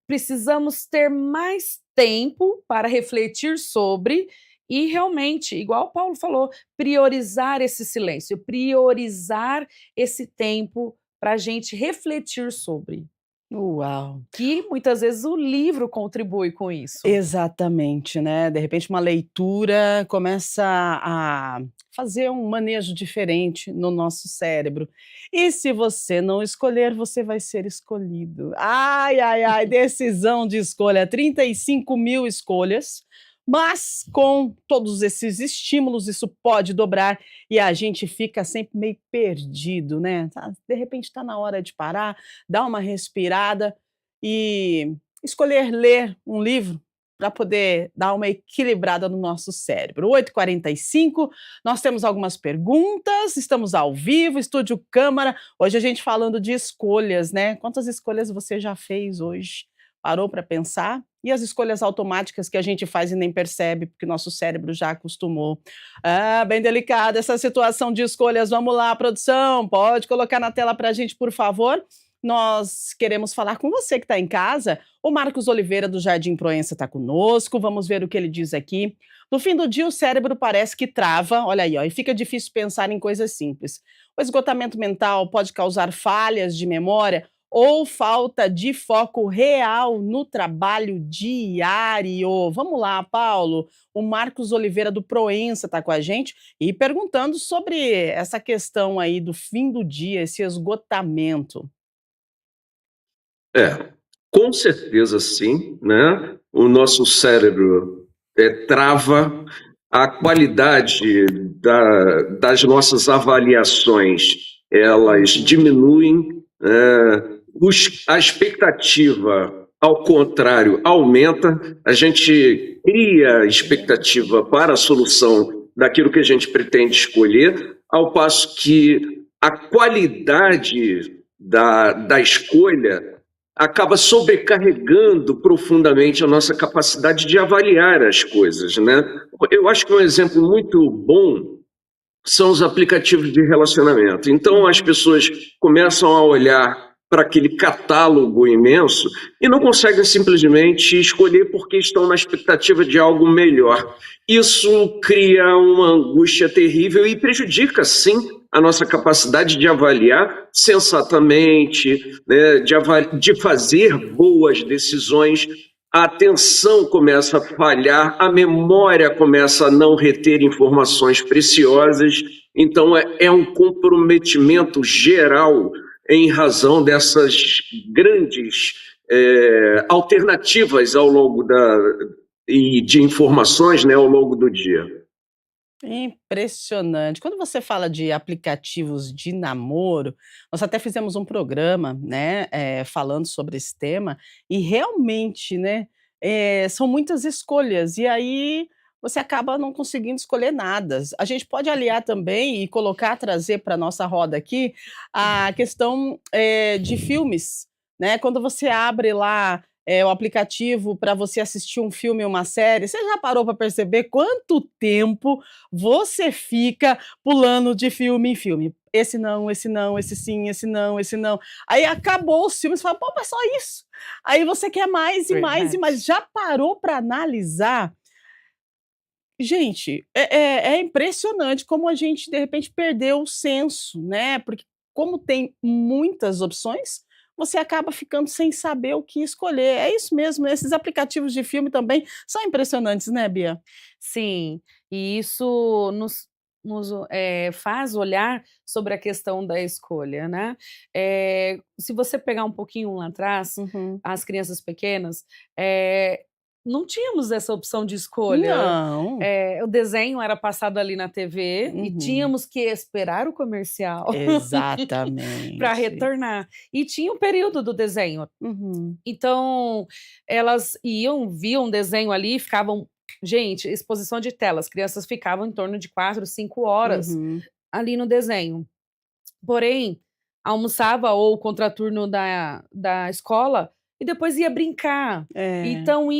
precisamos ter mais tempo para refletir sobre e realmente, igual o Paulo falou, priorizar esse silêncio, priorizar esse tempo para a gente refletir sobre. Uau! Que muitas vezes o livro contribui com isso. Exatamente, né? De repente, uma leitura começa a fazer um manejo diferente no nosso cérebro. E se você não escolher, você vai ser escolhido. Ai, ai, ai, decisão de escolha, 35 mil escolhas, mas com todos esses estímulos, isso pode dobrar e a gente fica sempre meio perdido, né? De repente está na hora de parar, dar uma respirada e escolher ler um livro para poder dar uma equilibrada no nosso cérebro. 8h45, nós temos algumas perguntas, estamos ao vivo, Estúdio Câmara, hoje a gente falando de escolhas, né? Quantas escolhas você já fez hoje? Parou para pensar? E as escolhas automáticas que a gente faz e nem percebe, porque nosso cérebro já acostumou. Ah, bem delicada essa situação de escolhas. Vamos lá, produção, pode colocar na tela para a gente, por favor? Nós queremos falar com você que está em casa. O Marcos Oliveira, do Jardim Proença, está conosco. Vamos ver o que ele diz aqui. No fim do dia, o cérebro parece que trava. Olha aí, ó, e fica difícil pensar em coisas simples. O esgotamento mental pode causar falhas de memória ou falta de foco real no trabalho diário. Vamos lá, Paulo. O Marcos Oliveira, do Proença, está com a gente e perguntando sobre essa questão aí do fim do dia, esse esgotamento. Com certeza sim, né? O nosso cérebro trava a qualidade das nossas avaliações, elas diminuem, a expectativa, ao contrário, aumenta, a gente cria expectativa para a solução daquilo que a gente pretende escolher, ao passo que a qualidade da escolha acaba sobrecarregando profundamente a nossa capacidade de avaliar as coisas, né? Eu acho que um exemplo muito bom são os aplicativos de relacionamento. Então, as pessoas começam a olhar para aquele catálogo imenso e não conseguem simplesmente escolher porque estão na expectativa de algo melhor. Isso cria uma angústia terrível e prejudica, sim, a nossa capacidade de avaliar sensatamente, né, de fazer boas decisões. A atenção começa a falhar, a memória começa a não reter informações preciosas, então é um comprometimento geral em razão dessas grandes alternativas ao longo e de informações, né, ao longo do dia. Impressionante. Quando você fala de aplicativos de namoro, nós até fizemos um programa, né, falando sobre esse tema, e realmente, né, são muitas escolhas, e aí você acaba não conseguindo escolher nada. A gente pode aliar também e trazer para a nossa roda aqui a questão de filmes, né? Quando você abre lá o aplicativo para você assistir um filme ou uma série, você já parou para perceber quanto tempo você fica pulando de filme em filme? Esse não, esse não, esse sim, esse não, esse não. Aí acabou os filmes, você fala, pô, mas só isso. Aí você quer mais e mais e mais. Já parou para analisar? Gente, é impressionante como a gente, de repente, perdeu o senso, né? Porque como tem muitas opções, você acaba ficando sem saber o que escolher. É isso mesmo, esses aplicativos de filme também são impressionantes, né, Bia? Sim, e isso faz olhar sobre a questão da escolha, né? Se você pegar um pouquinho lá atrás, Uhum. as crianças pequenas, não tínhamos essa opção de escolha. Não. O desenho era passado ali na TV e Uhum. tínhamos que esperar o comercial Exatamente. para retornar. E tinha o período do desenho. Uhum. Então, elas viam um desenho ali, ficavam Gente, exposição de tela, as crianças ficavam em torno de 4, 5 horas ali no desenho. Porém, almoçava ou contraturno da escola e depois ia brincar. Então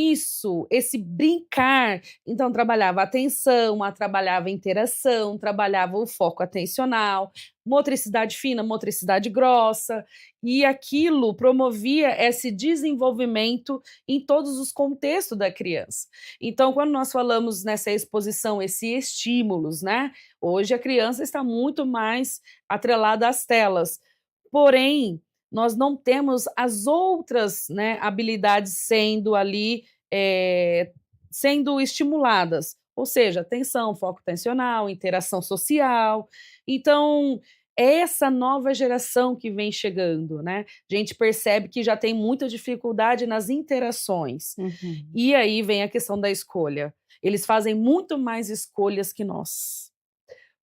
esse brincar, então trabalhava a atenção, trabalhava a interação, trabalhava o foco atencional, motricidade fina, motricidade grossa, e aquilo promovia esse desenvolvimento em todos os contextos da criança. Então, quando nós falamos nessa exposição, esses estímulos, né? Hoje a criança está muito mais atrelada às telas. Porém, nós não temos as outras, né, habilidades sendo ali, sendo estimuladas. Ou seja, atenção, foco atencional, interação social. Então, essa nova geração que vem chegando, né? A gente percebe que já tem muita dificuldade nas interações. E aí vem a questão da escolha. Eles fazem muito mais escolhas que nós,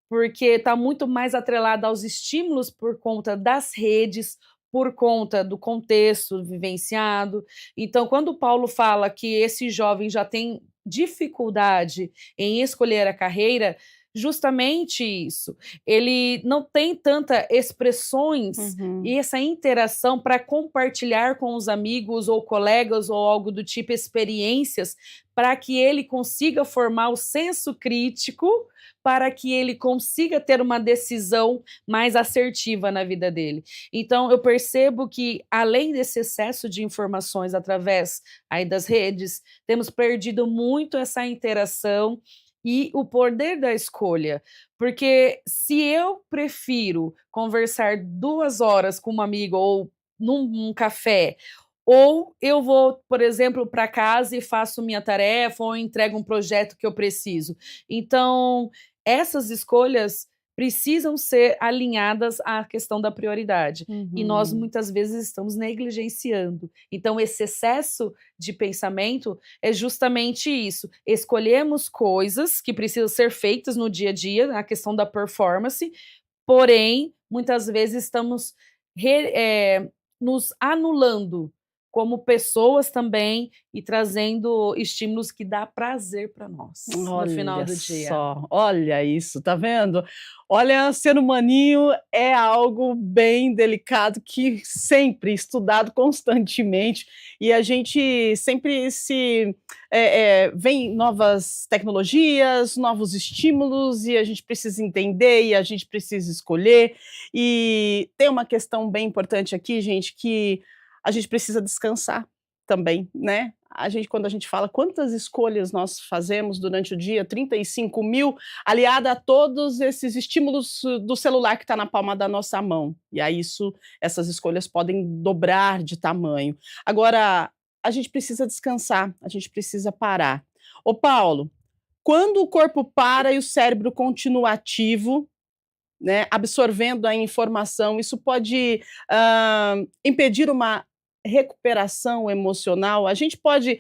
porque está muito mais atrelado aos estímulos por conta das redes, por conta do contexto vivenciado. Então, quando o Paulo fala que esse jovem já tem dificuldade em escolher a carreira, justamente isso. Ele não tem tanta expressões e essa interação para compartilhar com os amigos ou colegas ou algo do tipo, experiências, para que ele consiga formar o senso crítico, para que ele consiga ter uma decisão mais assertiva na vida dele. Então, eu percebo que, além desse excesso de informações através aí das redes, temos perdido muito essa interação e o poder da escolha. Porque se eu prefiro conversar 2 horas com um amigo ou num café, ou eu vou, por exemplo, para casa e faço minha tarefa, ou entrego um projeto que eu preciso. Então, essas escolhas precisam ser alinhadas à questão da prioridade. E nós, muitas vezes, estamos negligenciando. Então, esse excesso de pensamento é justamente isso. Escolhemos coisas que precisam ser feitas no dia a dia, a questão da performance, porém, muitas vezes estamos nos anulando como pessoas também e trazendo estímulos que dá prazer para nós no final do dia. Olha isso, tá vendo? Olha, ser humaninho é algo bem delicado que sempre estudado constantemente e a gente sempre vem novas tecnologias, novos estímulos e a gente precisa entender e a gente precisa escolher. E tem uma questão bem importante aqui, gente, que a gente precisa descansar também, né? Quando a gente fala quantas escolhas nós fazemos durante o dia, 35 mil, aliada a todos esses estímulos do celular que está na palma da nossa mão. E aí essas escolhas podem dobrar de tamanho. Agora, a gente precisa descansar, a gente precisa parar. Ô Paulo, quando o corpo para e o cérebro continua ativo, né, absorvendo a informação, isso pode impedir uma recuperação emocional. A gente pode,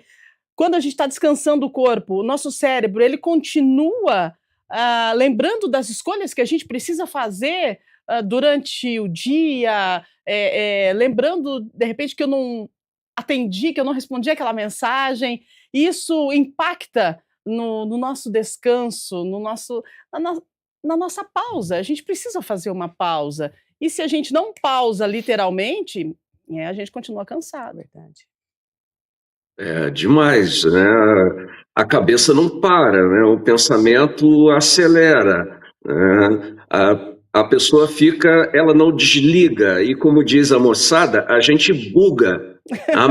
quando a gente está descansando o corpo, o nosso cérebro, ele continua lembrando das escolhas que a gente precisa fazer durante o dia, lembrando, de repente, que eu não atendi, que eu não respondi aquela mensagem. Isso impacta no nosso descanso, na nossa pausa. A gente precisa fazer uma pausa. E se a gente não pausa literalmente, a gente continua cansado. Verdade. É demais, né? A cabeça não para, né? O pensamento acelera, né? A pessoa ela não desliga, e como diz a moçada, a gente buga. A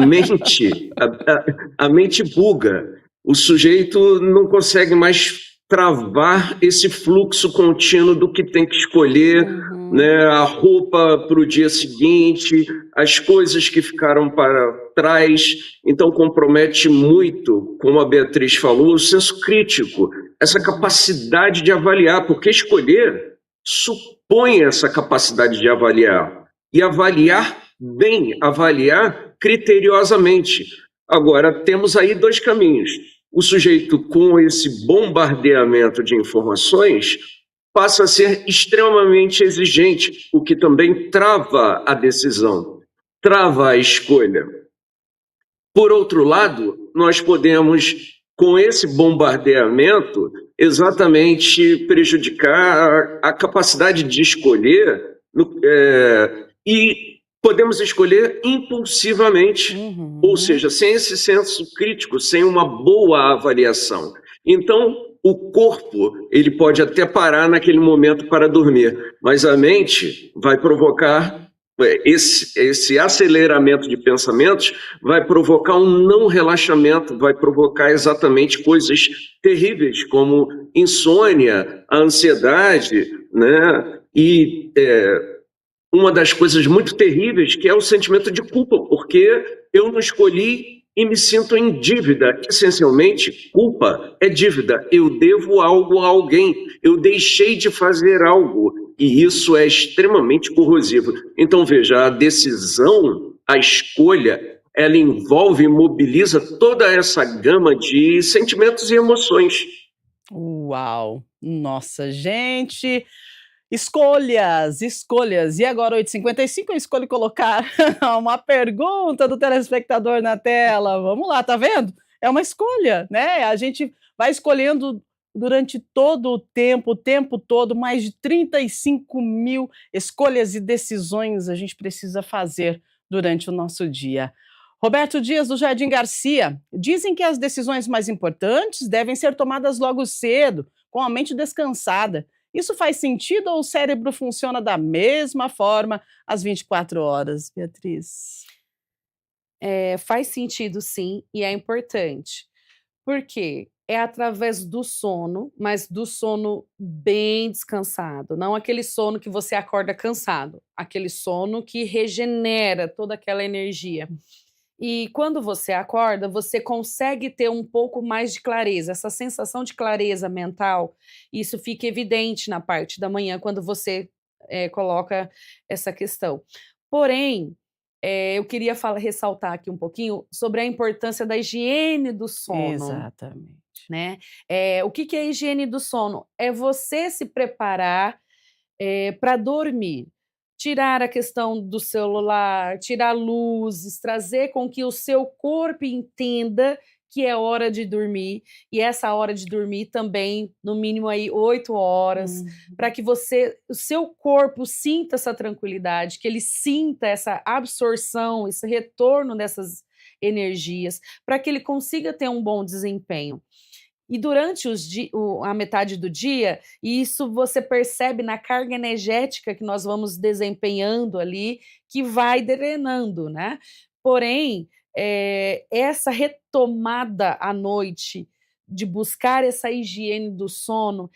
mente buga. O sujeito não consegue mais travar esse fluxo contínuo do que tem que escolher, né? A roupa para o dia seguinte, as coisas que ficaram para trás. Então compromete muito, como a Beatriz falou, o senso crítico, essa capacidade de avaliar, porque escolher supõe essa capacidade de avaliar, e avaliar bem, avaliar criteriosamente. Agora, temos aí 2 caminhos. O sujeito, com esse bombardeamento de informações, passa a ser extremamente exigente, o que também trava a decisão, trava a escolha. Por outro lado, nós podemos com esse bombardeamento, exatamente prejudicar a capacidade de escolher, e podemos escolher impulsivamente, ou seja, sem esse senso crítico, sem uma boa avaliação. Então, o corpo ele pode até parar naquele momento para dormir, mas a mente vai provocar esse aceleramento de pensamentos, vai provocar um não relaxamento, vai provocar exatamente coisas terríveis como insônia, a ansiedade, né? E uma das coisas muito terríveis que é o sentimento de culpa, porque eu não escolhi e me sinto em dívida. Essencialmente, culpa é dívida. Eu devo algo a alguém, eu deixei de fazer algo, e isso é extremamente corrosivo. Então, veja, a decisão, a escolha, ela envolve e mobiliza toda essa gama de sentimentos e emoções. Uau! Nossa, gente! Escolhas, escolhas. E agora, 8h55, eu escolho colocar uma pergunta do telespectador na tela. Vamos lá, tá vendo? É uma escolha, né? A gente vai escolhendo durante todo o tempo todo, mais de 35.000 escolhas e decisões a gente precisa fazer durante o nosso dia. Roberto Dias, do Jardim Garcia, dizem que as decisões mais importantes devem ser tomadas logo cedo, com a mente descansada. Isso faz sentido ou o cérebro funciona da mesma forma às 24 horas, Beatriz? Faz sentido sim, e é importante. Por quê? É através do sono, mas do sono bem descansado, não aquele sono que você acorda cansado, aquele sono que regenera toda aquela energia. E quando você acorda, você consegue ter um pouco mais de clareza, essa sensação de clareza mental, isso fica evidente na parte da manhã quando você coloca essa questão. Porém, eu queria ressaltar aqui um pouquinho sobre a importância da higiene do sono, Exatamente. né? O que que é a higiene do sono? É você se preparar para dormir. Tirar a questão do celular, tirar luzes, trazer com que o seu corpo entenda que é hora de dormir, e essa hora de dormir também, no mínimo aí 8 horas, para que o seu corpo sinta essa tranquilidade, que ele sinta essa absorção, esse retorno dessas energias, para que ele consiga ter um bom desempenho. E durante a metade do dia, isso você percebe na carga energética que nós vamos desempenhando ali, que vai drenando, né? Porém, essa retomada à noite, de buscar essa higiene do sono,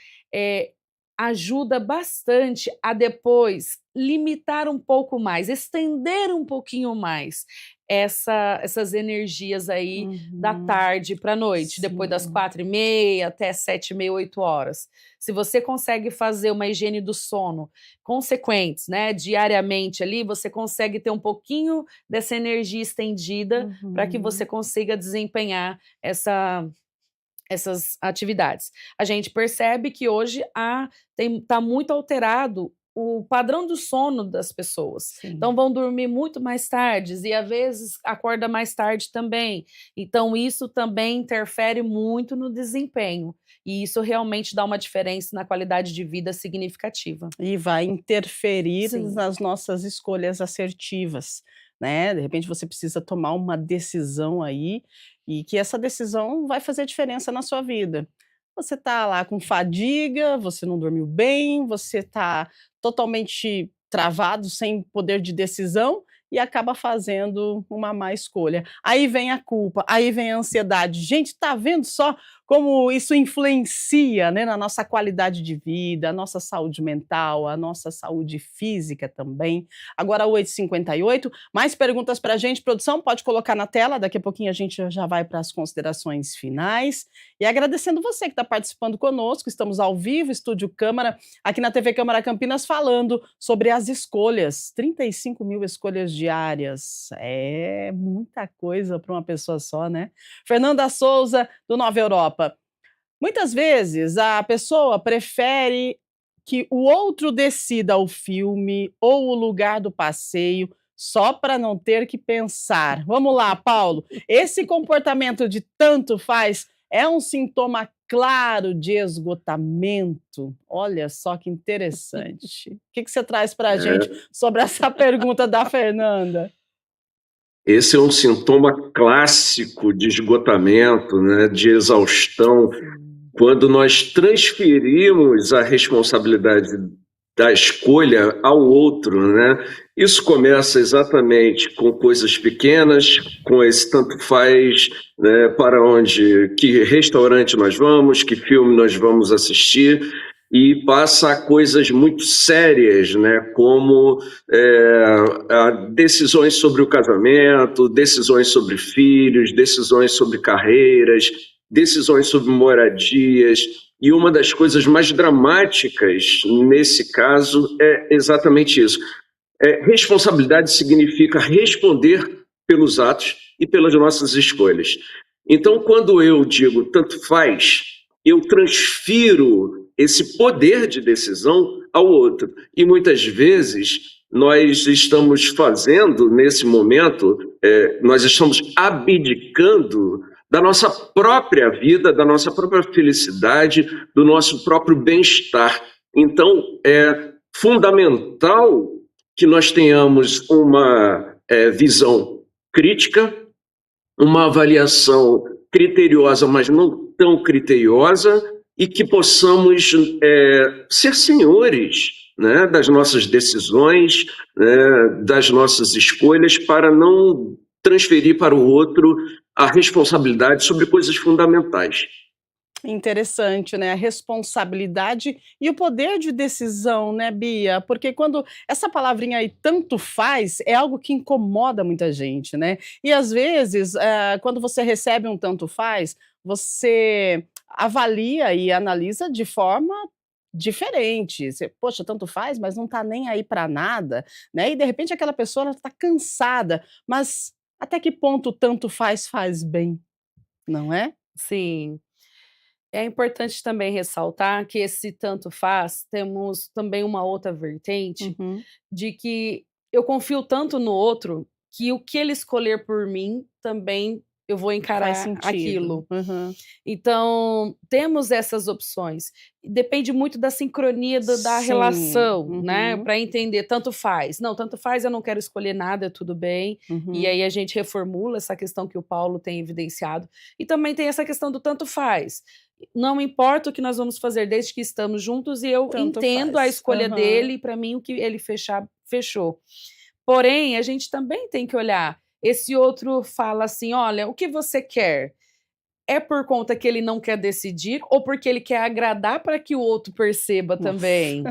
ajuda bastante a depois limitar um pouco mais, estender um pouquinho mais essas energias aí da tarde para a noite, depois das 4h30 até 7h30, 8 horas. Se você consegue fazer uma higiene do sono consequentes, né, diariamente ali, você consegue ter um pouquinho dessa energia estendida para que você consiga desempenhar essas atividades. A gente percebe que hoje está muito alterado o padrão do sono das pessoas. Sim. Então vão dormir muito mais tarde e às vezes acorda mais tarde também. Então isso também interfere muito no desempenho e isso realmente dá uma diferença na qualidade de vida significativa. E vai interferir Sim. nas nossas escolhas assertivas, né? De repente você precisa tomar uma decisão aí e que essa decisão vai fazer diferença na sua vida. Você está lá com fadiga, você não dormiu bem, você está totalmente travado, sem poder de decisão e acaba fazendo uma má escolha. Aí vem a culpa, aí vem a ansiedade. Gente, está vendo só como isso influencia, né, na nossa qualidade de vida, a nossa saúde mental, a nossa saúde física também. Agora 8h58, mais perguntas para a gente, produção, pode colocar na tela, daqui a pouquinho a gente já vai para as considerações finais. E agradecendo você que está participando conosco, estamos ao vivo, Estúdio Câmara, aqui na TV Câmara Campinas, falando sobre as escolhas, 35.000 escolhas diárias, é muita coisa para uma pessoa só, né? Fernanda Souza, do Nova Europa. Muitas vezes a pessoa prefere que o outro decida o filme ou o lugar do passeio só para não ter que pensar. Vamos lá, Paulo. Esse comportamento de tanto faz é um sintoma claro de esgotamento? Olha só que interessante. O que você traz para a gente sobre essa pergunta da Fernanda? Esse é um sintoma clássico de esgotamento, né, de exaustão, quando nós transferimos a responsabilidade da escolha ao outro, né? Isso começa exatamente com coisas pequenas, com esse tanto faz, né, para onde, que restaurante nós vamos, que filme nós vamos assistir, e passa a coisas muito sérias, né, como decisões sobre o casamento, decisões sobre filhos, decisões sobre carreiras, decisões sobre moradias. E uma das coisas mais dramáticas nesse caso é exatamente isso. Responsabilidade significa responder pelos atos e pelas nossas escolhas. Então, quando eu digo tanto faz, eu transfiro esse poder de decisão ao outro. E muitas vezes nós estamos fazendo, nesse momento, nós estamos abdicando da nossa própria vida, da nossa própria felicidade, do nosso próprio bem-estar. Então, é fundamental que nós tenhamos uma visão crítica, uma avaliação criteriosa, mas não tão criteriosa, e que possamos ser senhores, né, das nossas decisões, né, das nossas escolhas, para não transferir para o outro a responsabilidade sobre coisas fundamentais. Interessante, né? A responsabilidade e o poder de decisão, né, Bia? Porque quando essa palavrinha aí tanto faz é algo que incomoda muita gente, né? E às vezes, quando você recebe um tanto faz, você avalia e analisa de forma diferente. Você, poxa, tanto faz, mas não tá nem aí para nada, né? E de repente aquela pessoa ela tá cansada, mas até que ponto tanto faz bem, não é? Sim. É importante também ressaltar que esse tanto faz, temos também uma outra vertente Uhum. de que eu confio tanto no outro que o que ele escolher por mim também eu vou Faz encarar sentido. aquilo. Uhum. Então, temos essas opções. Depende muito da sincronia da Sim. relação, né? Uhum. Para entender, tanto faz. Não, tanto faz, eu não quero escolher nada, tudo bem. E Uhum. aí a gente reformula essa questão que o Paulo tem evidenciado. E também tem essa questão do tanto faz. Não importa o que nós vamos fazer desde que estamos juntos e eu Tanto entendo a faz. escolha Aham. dele e para mim o que ele fechar, fechou. Porém, a gente também tem que olhar, esse outro fala assim: "Olha, o que você quer?" É por conta que ele não quer decidir ou porque ele quer agradar para que o outro perceba Nossa. também?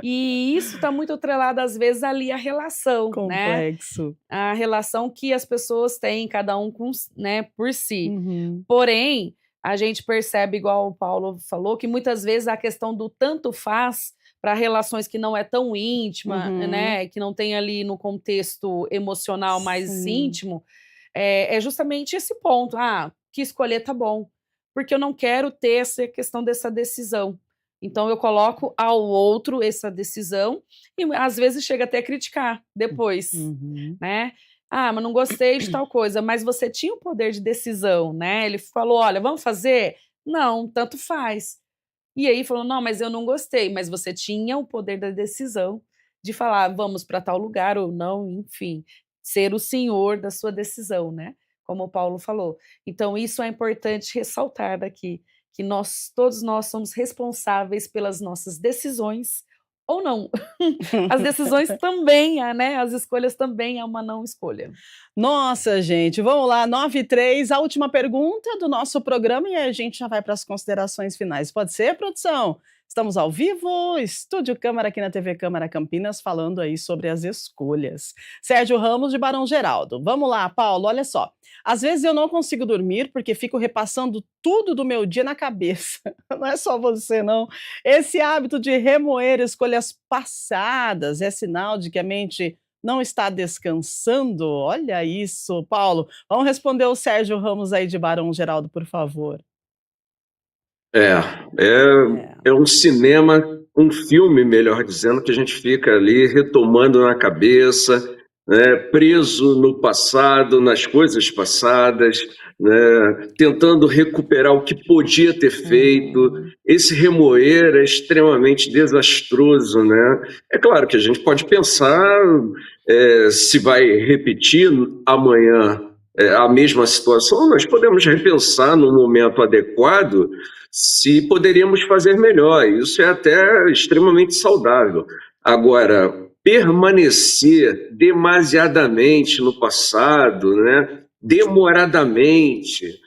E isso está muito atrelado às vezes ali à relação, né? Complexo. A relação que as pessoas têm, cada um com, né, por si. Uhum. Porém, a gente percebe, igual o Paulo falou, que muitas vezes a questão do tanto faz para relações que não é tão íntima, Uhum. né, que não tem ali no contexto emocional mais Sim. íntimo, é justamente esse ponto. Ah, que escolher tá bom, porque eu não quero ter essa questão dessa decisão. Então eu coloco ao outro essa decisão e às vezes chega até a criticar depois, Uhum. né? Ah, mas não gostei de tal coisa, mas você tinha o poder de decisão, né? Ele falou: "Olha, vamos fazer?" Não, tanto faz. E aí falou: "Não, mas eu não gostei", mas você tinha o poder da decisão de falar: "Vamos para tal lugar" ou não, enfim, ser o senhor da sua decisão, né, como o Paulo falou. Então isso é importante ressaltar daqui, que todos nós somos responsáveis pelas nossas decisões ou não. As decisões também, né, as escolhas também é uma não escolha. Nossa, gente, vamos lá, 9:03, a última pergunta do nosso programa e a gente já vai para as considerações finais. Pode ser, produção? Estamos ao vivo, Estúdio Câmara aqui na TV Câmara Campinas, falando aí sobre as escolhas. Sérgio Ramos de Barão Geraldo. Vamos lá, Paulo, olha só. Às vezes eu não consigo dormir porque fico repassando tudo do meu dia na cabeça. Não é só você, não. Esse hábito de remoer escolhas passadas é sinal de que a mente não está descansando? Olha isso, Paulo. Vamos responder o Sérgio Ramos aí de Barão Geraldo, por favor. É É. um cinema, um filme, melhor dizendo, que a gente fica ali retomando na cabeça, né, preso no passado, nas coisas passadas, né, tentando recuperar o que podia ter feito. Esse remoer é extremamente desastroso, né? É claro que a gente pode pensar se vai repetir amanhã a mesma situação, nós podemos repensar no momento adequado se poderíamos fazer melhor. Isso é até extremamente saudável. Agora, permanecer demasiadamente no passado, né, demoradamente,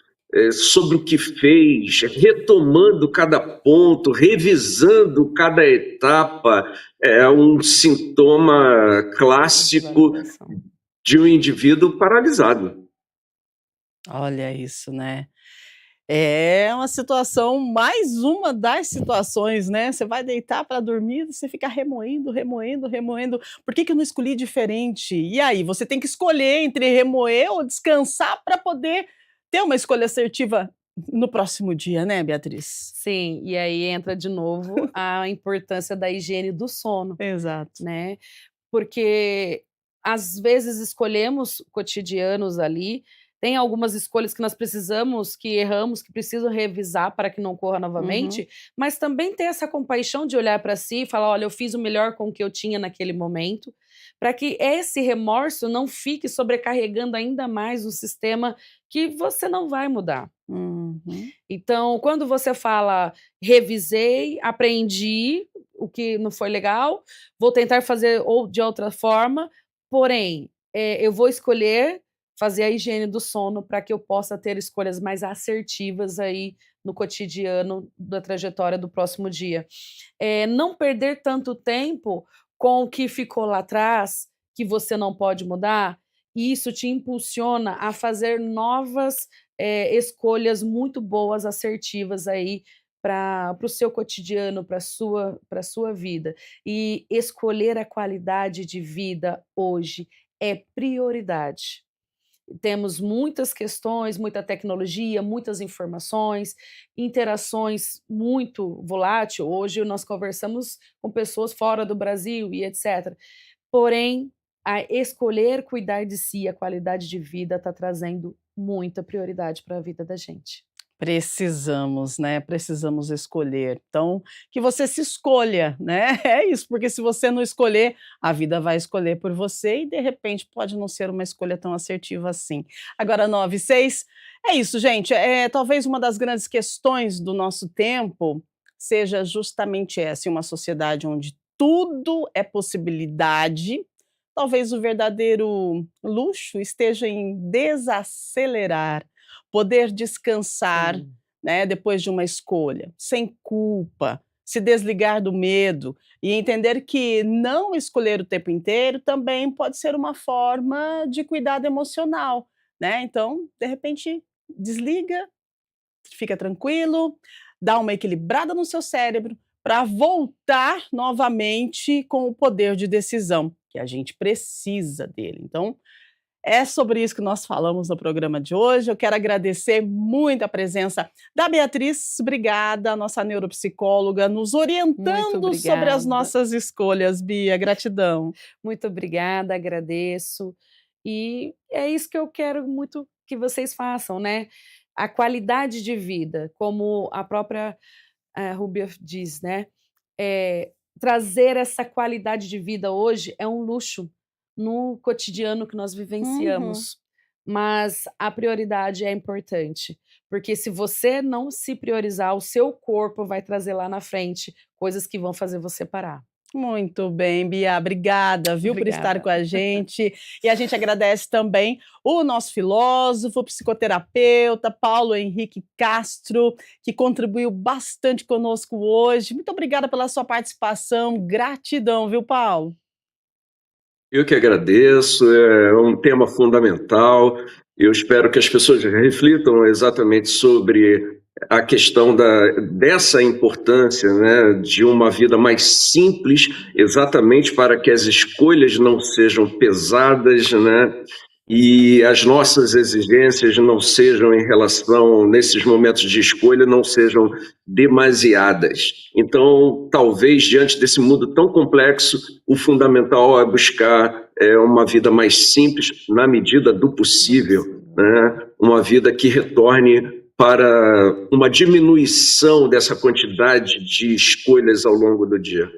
sobre o que fez, retomando cada ponto, revisando cada etapa, é um sintoma clássico de um indivíduo paralisado. Olha isso, né? É uma situação, mais uma das situações, né? Você vai deitar para dormir, você fica remoendo, remoendo, remoendo. Por que que eu não escolhi diferente? E aí, você tem que escolher entre remoer ou descansar para poder ter uma escolha assertiva no próximo dia, né, Beatriz? Sim, e aí entra de novo a importância da higiene do sono, Exato. né? Porque às vezes escolhemos cotidianos ali, tem algumas escolhas que nós precisamos, que erramos, que precisam revisar para que não ocorra novamente, mas também ter essa compaixão de olhar para si e falar: olha, eu fiz o melhor com o que eu tinha naquele momento, para que esse remorso não fique sobrecarregando ainda mais um sistema que você não vai mudar. Então, quando você fala, revisei, aprendi o que não foi legal, vou tentar fazer ou de outra forma, porém, eu vou escolher fazer a higiene do sono para que eu possa ter escolhas mais assertivas aí no cotidiano da trajetória do próximo dia. Não perder tanto tempo com o que ficou lá atrás, que você não pode mudar, e isso te impulsiona a fazer novas escolhas muito boas, assertivas aí para o seu cotidiano, para a sua vida. E escolher a qualidade de vida hoje é prioridade. Temos muitas questões, muita tecnologia, muitas informações, interações muito volátil. Hoje nós conversamos com pessoas fora do Brasil e etc. Porém, a escolher cuidar de si, a qualidade de vida está trazendo muita prioridade para a vida da gente. Precisamos, né? Precisamos escolher. Então, que você se escolha, né? É isso, porque se você não escolher, a vida vai escolher por você e de repente pode não ser uma escolha tão assertiva assim. Agora 9:06. É isso, gente. Talvez uma das grandes questões do nosso tempo seja justamente essa, em uma sociedade onde tudo é possibilidade. Talvez o verdadeiro luxo esteja em desacelerar, poder descansar, né, depois de uma escolha, sem culpa, se desligar do medo e entender que não escolher o tempo inteiro também pode ser uma forma de cuidado emocional, né? Então, de repente, desliga, fica tranquilo, dá uma equilibrada no seu cérebro para voltar novamente com o poder de decisão, que a gente precisa dele. Então, é sobre isso que nós falamos no programa de hoje. Eu quero agradecer muito a presença da Beatriz. Obrigada, nossa neuropsicóloga, nos orientando sobre as nossas escolhas. Bia, gratidão. Muito obrigada, agradeço. E é isso que eu quero muito que vocês façam, né? A qualidade de vida, como a própria Rúbia diz, né? Trazer essa qualidade de vida hoje é um luxo no cotidiano que nós vivenciamos, mas a prioridade é importante, porque se você não se priorizar, o seu corpo vai trazer lá na frente coisas que vão fazer você parar. Muito bem, Bia, obrigada, viu, por estar com a gente. E a gente agradece também o nosso filósofo, psicoterapeuta, Paulo Henrique Castro, que contribuiu bastante conosco hoje. Muito obrigada pela sua participação, gratidão, viu, Paulo? Eu que agradeço, é um tema fundamental. Eu espero que as pessoas reflitam exatamente sobre a questão dessa importância, né, de uma vida mais simples, exatamente para que as escolhas não sejam pesadas, né, e as nossas exigências não sejam em relação, nesses momentos de escolha, não sejam demasiadas. Então, talvez, diante desse mundo tão complexo, o fundamental é buscar uma vida mais simples, na medida do possível, né? Uma vida que retorne para uma diminuição dessa quantidade de escolhas ao longo do dia.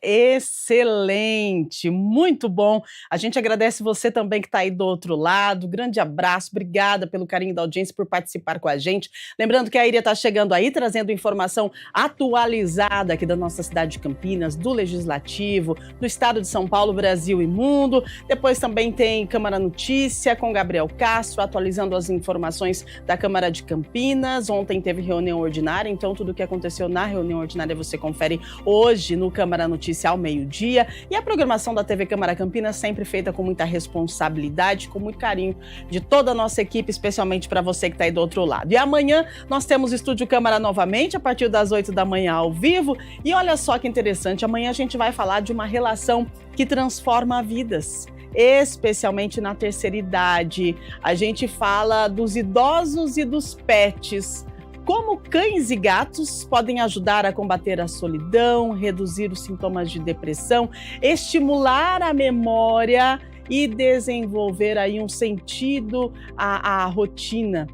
Excelente, muito bom. A gente agradece você também que está aí do outro lado. Grande abraço, obrigada pelo carinho da audiência, por participar com a gente. Lembrando que a Iria está chegando aí, trazendo informação atualizada aqui da nossa cidade de Campinas, do Legislativo, do Estado de São Paulo, Brasil e mundo. Depois também tem Câmara Notícia com Gabriel Castro, atualizando as informações da Câmara de Campinas. Ontem teve reunião ordinária, então tudo o que aconteceu na reunião ordinária você confere hoje no Câmara Notícia ao meio-dia, e a programação da TV Câmara Campinas sempre feita com muita responsabilidade, com muito carinho de toda a nossa equipe, especialmente para você que está aí do outro lado. E amanhã nós temos Estúdio Câmara novamente, a partir das 8 da manhã ao vivo, e olha só que interessante, amanhã a gente vai falar de uma relação que transforma vidas, especialmente na terceira idade. A gente fala dos idosos e dos pets. Como cães e gatos podem ajudar a combater a solidão, reduzir os sintomas de depressão, estimular a memória e desenvolver aí um sentido à rotina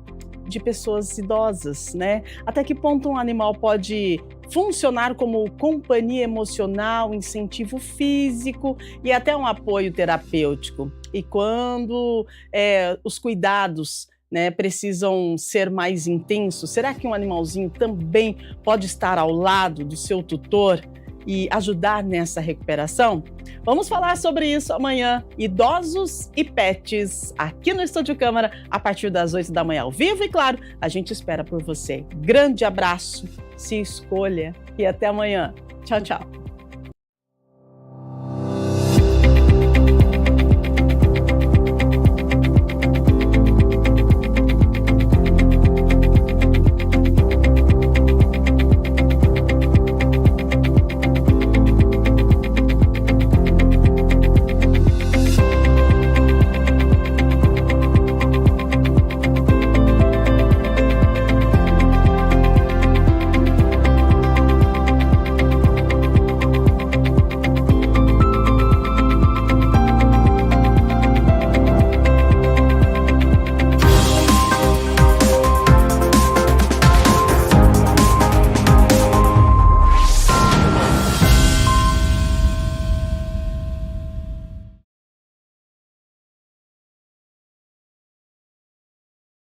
de pessoas idosas, né? Até que ponto um animal pode funcionar como companhia emocional, incentivo físico e até um apoio terapêutico? E quando os cuidados, né, precisam ser mais intensos, será que um animalzinho também pode estar ao lado do seu tutor e ajudar nessa recuperação? Vamos falar sobre isso amanhã, idosos e pets, aqui no Estúdio Câmara, a partir das 8 da manhã ao vivo, e claro, a gente espera por você. Grande abraço, se escolha e até amanhã. Tchau, tchau.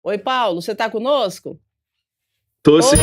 Oi, Paulo, você está conosco? Tô sim.